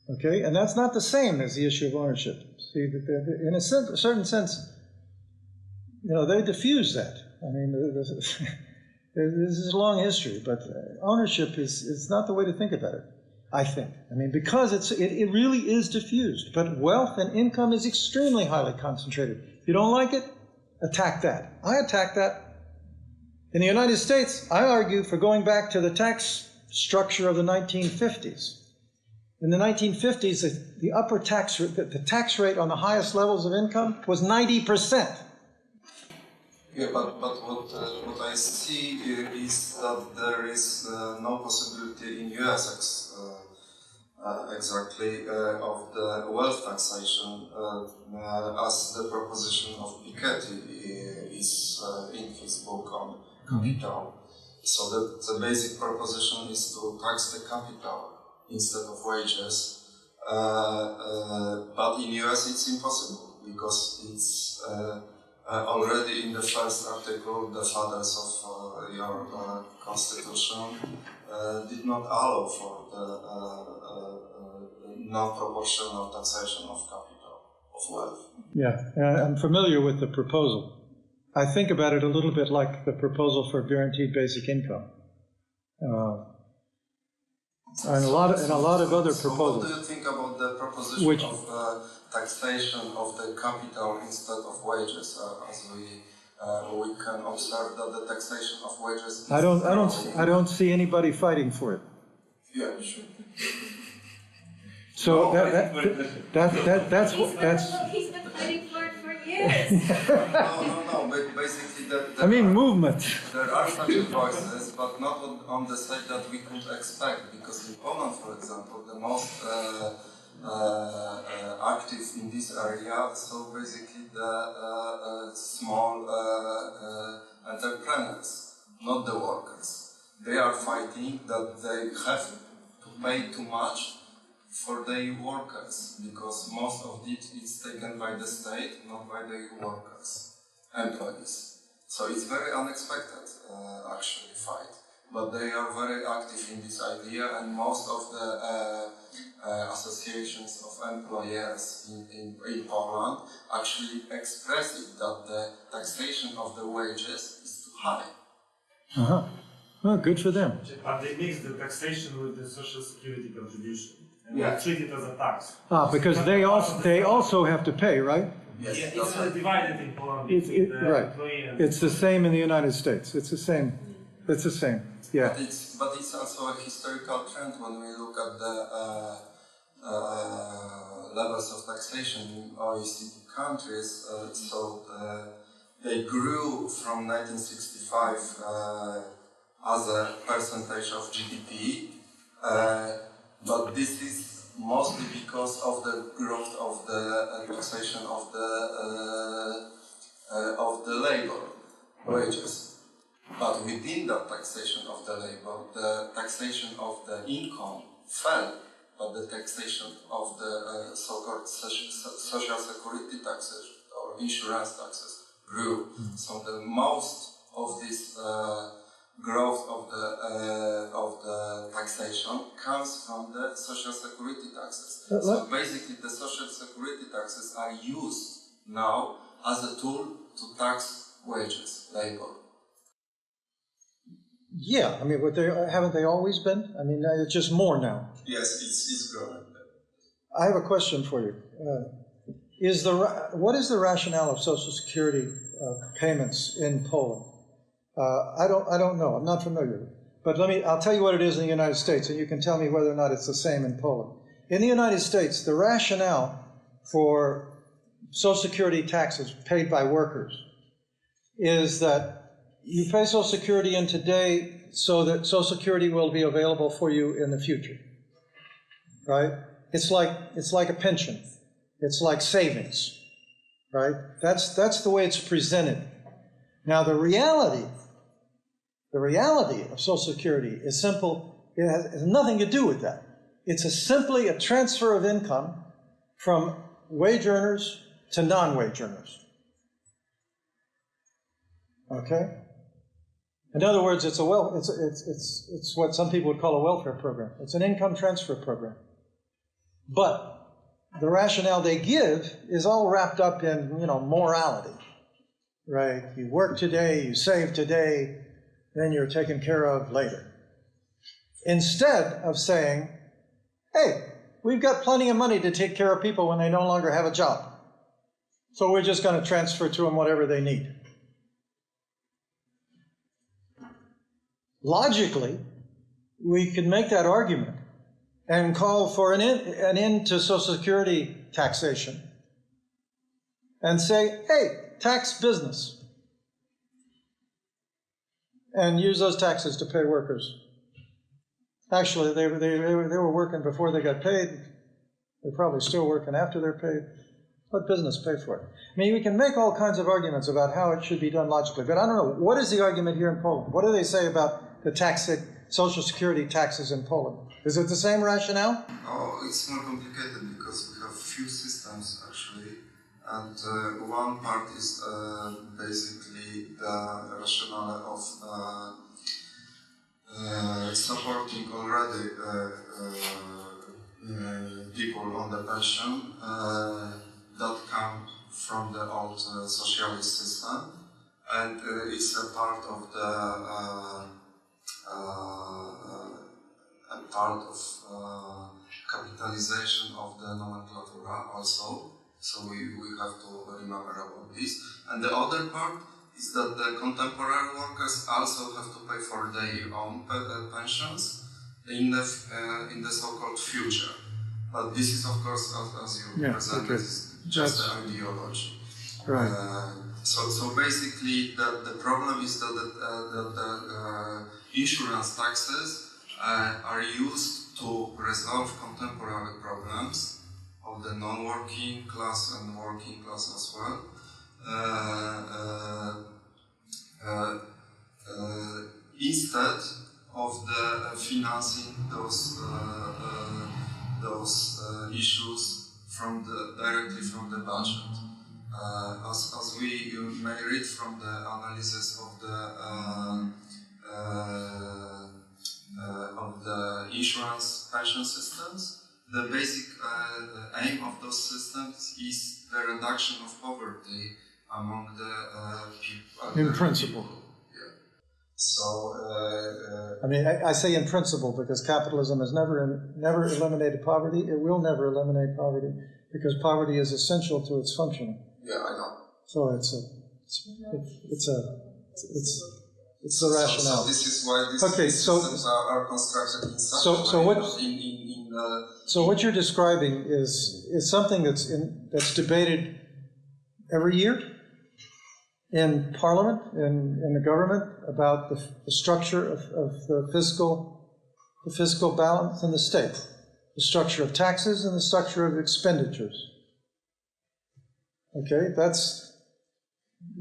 S1: Okay, and that's not the same as the issue of ownership. See, in a certain sense, they diffuse that. I mean, this is a long history, but ownership is not the way to think about it, I think. I mean, because it really is diffused, but wealth and income is extremely highly concentrated. If you don't like it, attack that. I attack that. In the United States, I argue for going back to the tax structure of the 1950s. In the 1950s, the upper tax rate, the tax rate on the highest levels of income was 90%.
S6: Yeah, but what I see is that there is no possibility in US exactly of the wealth taxation as the proposition of Piketty is in his book on capital. So the basic proposition is to tax the capital instead of wages. But in US it's impossible, because it's already in the first article, the fathers of your constitution did not allow for the non-proportional taxation of capital, of wealth.
S1: Yeah, I'm familiar with the proposal. I think about it a little bit like the proposal for guaranteed basic income. And a lot of other proposals.
S6: What do you think about the proposition of taxation of the capital instead of wages, as we can observe that the taxation of wages?
S1: I don't see anybody fighting for it.
S6: Yeah, sure.
S1: So that's.
S7: He's been fighting for it for years.
S6: No. But basically,
S1: I mean, movement.
S6: There are such voices, but not on the side that we could expect. Because in Poland, for example, the most active in this area, so basically the small entrepreneurs, not the workers. They are fighting that they have to pay too much for their workers, because most of it is taken by the state, not by the workers, employees. So it's very unexpected, actually, fight. But they are very active in this idea, and most of the associations of employers in Poland actually express it, that the taxation of the wages is too high.
S1: Uh-huh. Well, good for them.
S5: But they mix the taxation with the social security contribution. And
S6: Yeah.
S5: they treat it as a tax.
S1: Because they also have to pay, right?
S6: Yes,
S5: Yeah,
S6: that's
S5: it's
S6: right.
S5: divided in Poland
S1: It's
S5: between the
S1: right.
S5: employee and...
S1: It's the same in the United States. It's the same. It's the same. Yeah.
S6: But it's also a historical trend when we look at the levels of taxation in OECD countries. They grew from 1965 as a percentage of GDP, but this is mostly because of the growth of the taxation of the labor wages. But within that taxation of the labor, the taxation of the income fell, but the taxation of the so-called social security taxes or insurance taxes grew. So the most of this growth of the taxation comes from the social security taxes. So basically, the social security taxes are used now as a tool to tax wages, labor.
S1: Yeah, I mean, haven't they always been? I mean, it's just more now.
S6: Yes, it's growing.
S1: I have a question for you. What is the rationale of Social Security payments in Poland? I don't know. I'm not familiar. But I'll tell you what it is in the United States, and you can tell me whether or not it's the same in Poland. In the United States, the rationale for Social Security taxes paid by workers is that you pay Social Security in today so that Social Security will be available for you in the future, right? It's like a pension. It's like savings, right? That's the way it's presented. Now the reality of Social Security is simple. It has nothing to do with that. It's simply a transfer of income from wage earners to non-wage earners. Okay? In other words, it's what some people would call a welfare program. It's an income transfer program. But the rationale they give is all wrapped up in, morality, right? You work today, you save today, then you're taken care of later. Instead of saying, hey, we've got plenty of money to take care of people when they no longer have a job. So we're just going to transfer to them whatever they need. Logically, we can make that argument and call for an end to Social Security taxation and say, hey, tax business, and use those taxes to pay workers. Actually, they were working before they got paid. They're probably still working after they're paid. Let business pay for it. I mean, we can make all kinds of arguments about how it should be done logically, but I don't know. What is the argument here in Poland? What do they say about the Social Security taxes in Poland? Is it the same rationale?
S6: Oh, it's more complicated because we have few systems actually, and one part is basically the rationale of supporting already people on the pension that come from the old socialist system, and it's a part of capitalization of the nomenclatura also. So we have to remember about this. And the other part is that the contemporary workers also have to pay for their own pensions in the so-called future. But this is, of course, as you presented, just the ideology.
S1: Right.
S6: So basically, the problem is that the insurance taxes are used to resolve contemporary problems of the non-working class and working class as well. Instead of the financing those issues directly from the budget. As we may read from the analysis of the insurance pension systems, the basic aim of those systems is the reduction of poverty among the people.
S1: In principle.
S6: Yeah. So.
S1: I mean, I say in principle because capitalism has never eliminated poverty. It will never eliminate poverty because poverty is essential to its functioning.
S6: Yeah, I know.
S1: So it's the rationale.
S6: So this is why these systems are constructed in such a way.
S1: So what you're describing is something that's debated every year in Parliament, in the government, about the structure of the fiscal balance in the state, the structure of taxes and the structure of expenditures. Okay,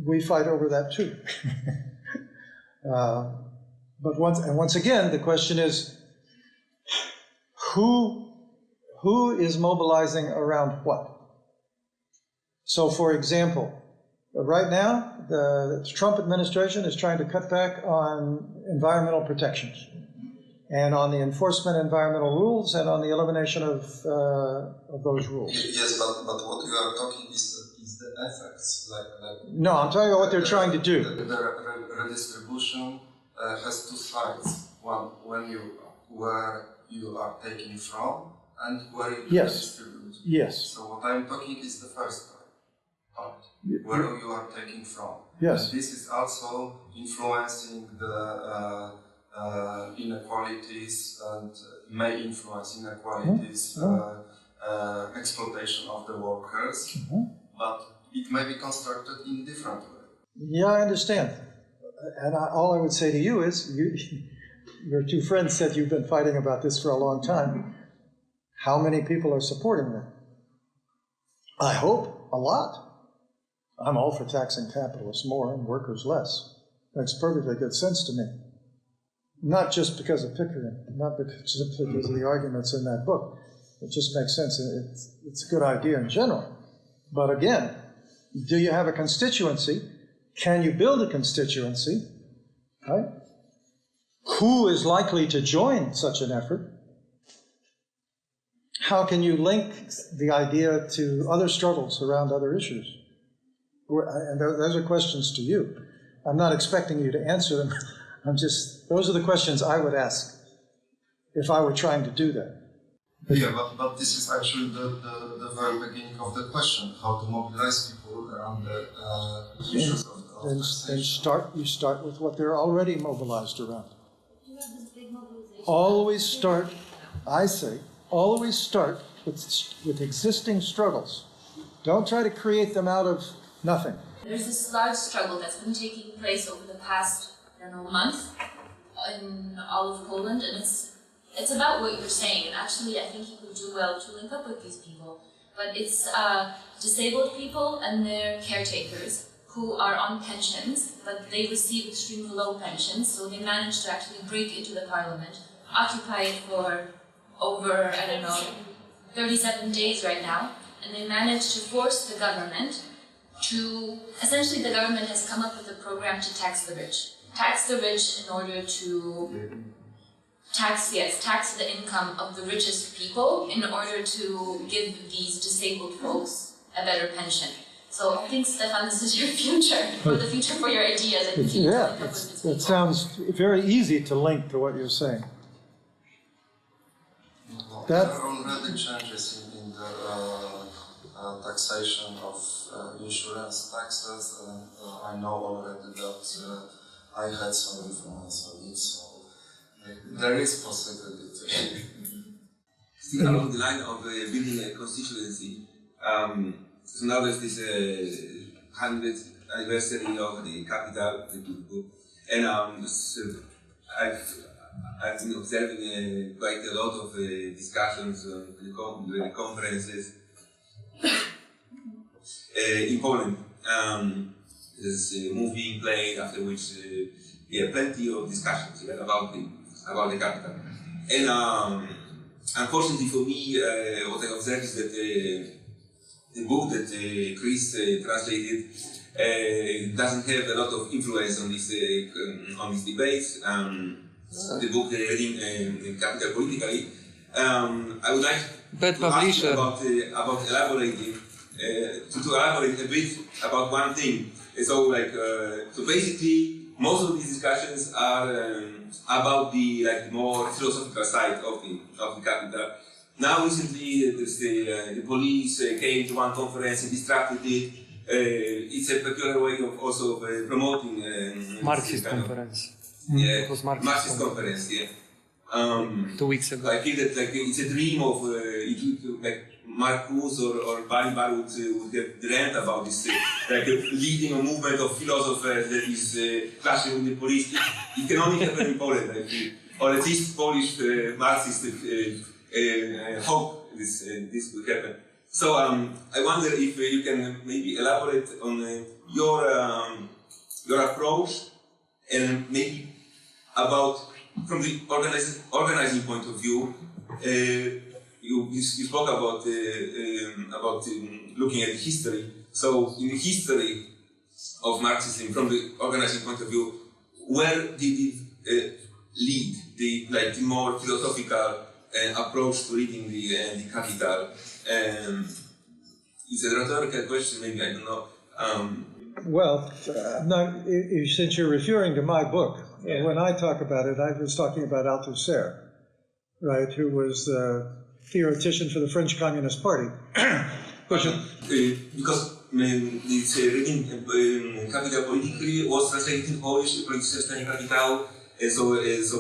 S1: we fight over that too. But once again, the question is, who is mobilizing around what? So, for example, right now, the Trump administration is trying to cut back on environmental protections and on the enforcement of environmental rules and on the elimination of those rules.
S6: Yes, but what you are talking is the effects.
S1: No, I'm talking about what they're trying to do.
S6: The redistribution has two sides. One, where you are taking from and where you redistribute.
S1: Yes.
S6: So what I'm talking is the first part, where you are taking from.
S1: Yes.
S6: And this is also influencing the inequalities and may influence inequalities, exploitation of the workers, but it may be constructed in a different way.
S1: Yeah, I understand. And all I would say to you is, your two friends said you've been fighting about this for a long time. How many people are supporting that? I hope a lot. I'm all for taxing capitalists more and workers less. Makes perfectly good sense to me. Not just because of Pickering, not just because of the arguments in that book. It just makes sense. It's a good idea in general. But again, do you have a constituency? Can you build a constituency? Right? Who is likely to join such an effort? How can you link the idea to other struggles around other issues? And those are questions to you. I'm not expecting you to answer them. Those are the questions I would ask if I were trying to do that.
S6: Yeah, but this is actually the very beginning of the question, how to mobilize people around the issues of taxation.
S1: You start with what they're already mobilized around. Always start with existing struggles. Don't try to create them out of nothing.
S8: There's this large struggle that's been taking place over the past, month in all of Poland, and it's about what you're saying. And actually, I think you would do well to link up with these people. But it's disabled people and their caretakers who are on pensions, but they receive extremely low pensions, so they manage to actually break into the parliament, occupy it for over, 37 days right now, and they manage to force the government to, essentially the government has come up with a program to tax the rich. Tax the rich in order to tax the income of the richest people in order to give these disabled folks a better pension. So I think, Stefan, this is your future, for the future for your ideas. I think
S1: It sounds very easy to link to what you're saying.
S6: There are already changes in the taxation of insurance taxes, and I know already that I had some influence on it, so there is possibility.
S9: Still along the line of building a constituency, so now there's this 100th anniversary of the capital, and I've been observing quite a lot of discussions during conferences in Poland. There's a movie being played, after which plenty of discussions about the capital. And unfortunately for me, what I observed is that the book that Chris translated doesn't have a lot of influence on these debates. The book reading Capital Politically. I would like to ask you about elaborating to elaborate a bit about one thing. So so basically most of these discussions are about the more philosophical side of the capital. Now recently the police came to one conference and distracted it. It's a peculiar way of also promoting
S2: Marxist conference.
S9: Yeah,
S2: It was
S9: Marxist conference. Yeah.
S2: 2 weeks ago.
S9: I feel that it's a dream of Marcuse or Balibar would have dreamt about this leading a movement of philosophers that is clashing with the police. It can only happen in Poland, I feel, or at least Polish Marxists hope this will happen. So I wonder if you can maybe elaborate on your approach, and maybe about from the organizing point of view. You spoke about looking at the history. So in the history of Marxism, from the organizing point of view, where did it lead? The more philosophical approach to reading the Capital. It's a rhetorical question, maybe, I don't know.
S1: Since you're referring to my book, when I talk about it, I was talking about Althusser, right, who was the theoretician for the French Communist Party.
S9: Because it's reading Capital Politically was translated in Polish, Polityczne czytanie kapitału, so as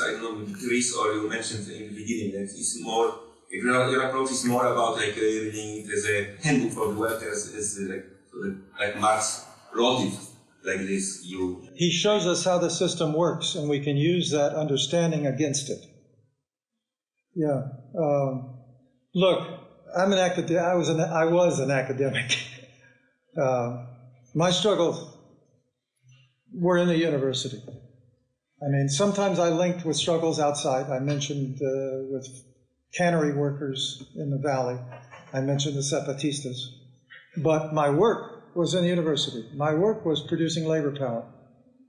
S9: I don't know, Chris or you mentioned in the beginning, that it's more, your approach is more about reading it as a handbook for the workers, as like Marx wrote it like this.
S1: He shows us how the system works, and we can use that understanding against it. Yeah. Look, I'm an academic. I was an academic. My struggles were in the university. I mean, sometimes I linked with struggles outside. I mentioned with cannery workers in the valley. I mentioned the Zapatistas. But my work was in the university. My work was producing labor power.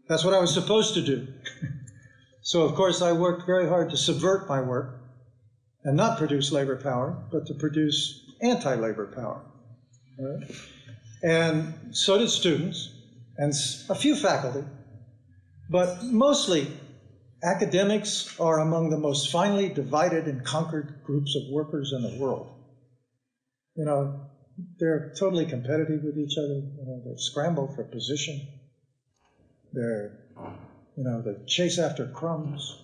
S1: That's what I was supposed to do. So, of course, I worked very hard to subvert my work and not produce labor power, but to produce anti-labor power. Right? And so did students and a few faculty. But mostly, academics are among the most finely divided and conquered groups of workers in the world. You know, they're totally competitive with each other. You know, they scramble for position. They chase after crumbs.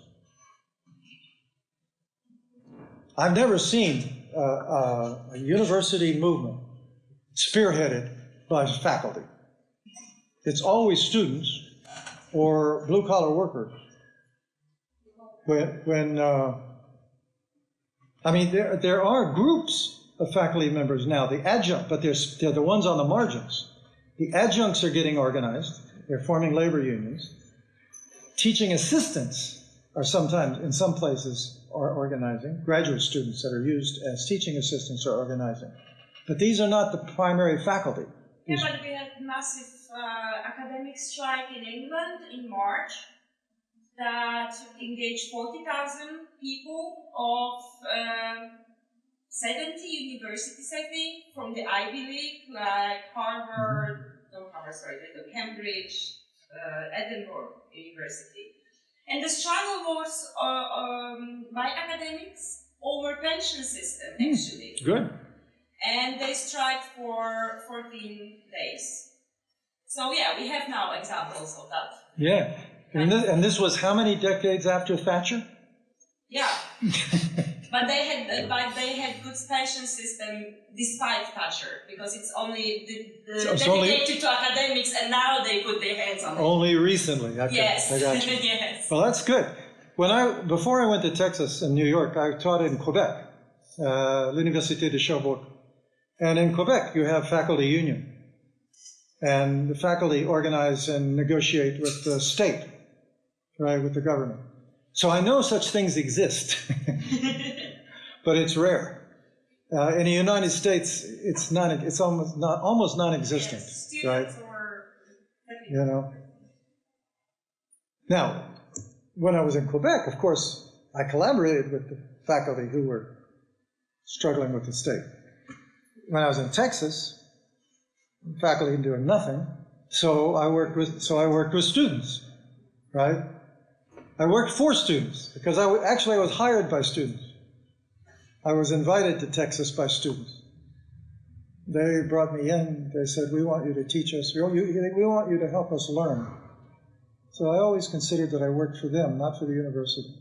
S1: I've never seen a university movement spearheaded by faculty. It's always students or blue-collar workers. There are groups of faculty members now, the adjunct, but they're the ones on the margins. The adjuncts are getting organized. They're forming labor unions. Teaching assistants are sometimes, in some places, are organizing. Graduate students that are used as teaching assistants are organizing. But these are not the primary faculty.
S7: Yeah, but we had massive academic strike in England in March that engaged 40,000 people of 70 universities, I think, from the Ivy League, like Cambridge, Edinburgh University. And the struggle was by academics over pension system, actually.
S1: Good.
S7: And they striked for 14 days. So yeah, we have now examples of that.
S1: Yeah. And this was how many decades after Thatcher?
S7: Yeah. But they had good pension system despite Thatcher, because it's only dedicated to academics, and now they put their hands on it.
S1: Only recently. Okay.
S7: Yes.
S1: I got you.
S7: Yes.
S1: Well, that's good. Before I went to Texas and New York, I taught in Quebec, l'Université de Sherbrooke. And in Quebec, you have faculty union. And the faculty organize and negotiate with the state, right, with the government. So I know such things exist, but it's rare. In the United States, it's almost non-existent,
S7: Yes,
S1: right? You know. Now, when I was in Quebec, of course, I collaborated with the faculty who were struggling with the state. When I was in Texas, faculty doing nothing, so I worked with students, right? I worked for students because I was hired by students. I was invited to Texas by students. They brought me in. They said, "We want you to teach us. We want you to help us learn." So I always considered that I worked for them, not for the university.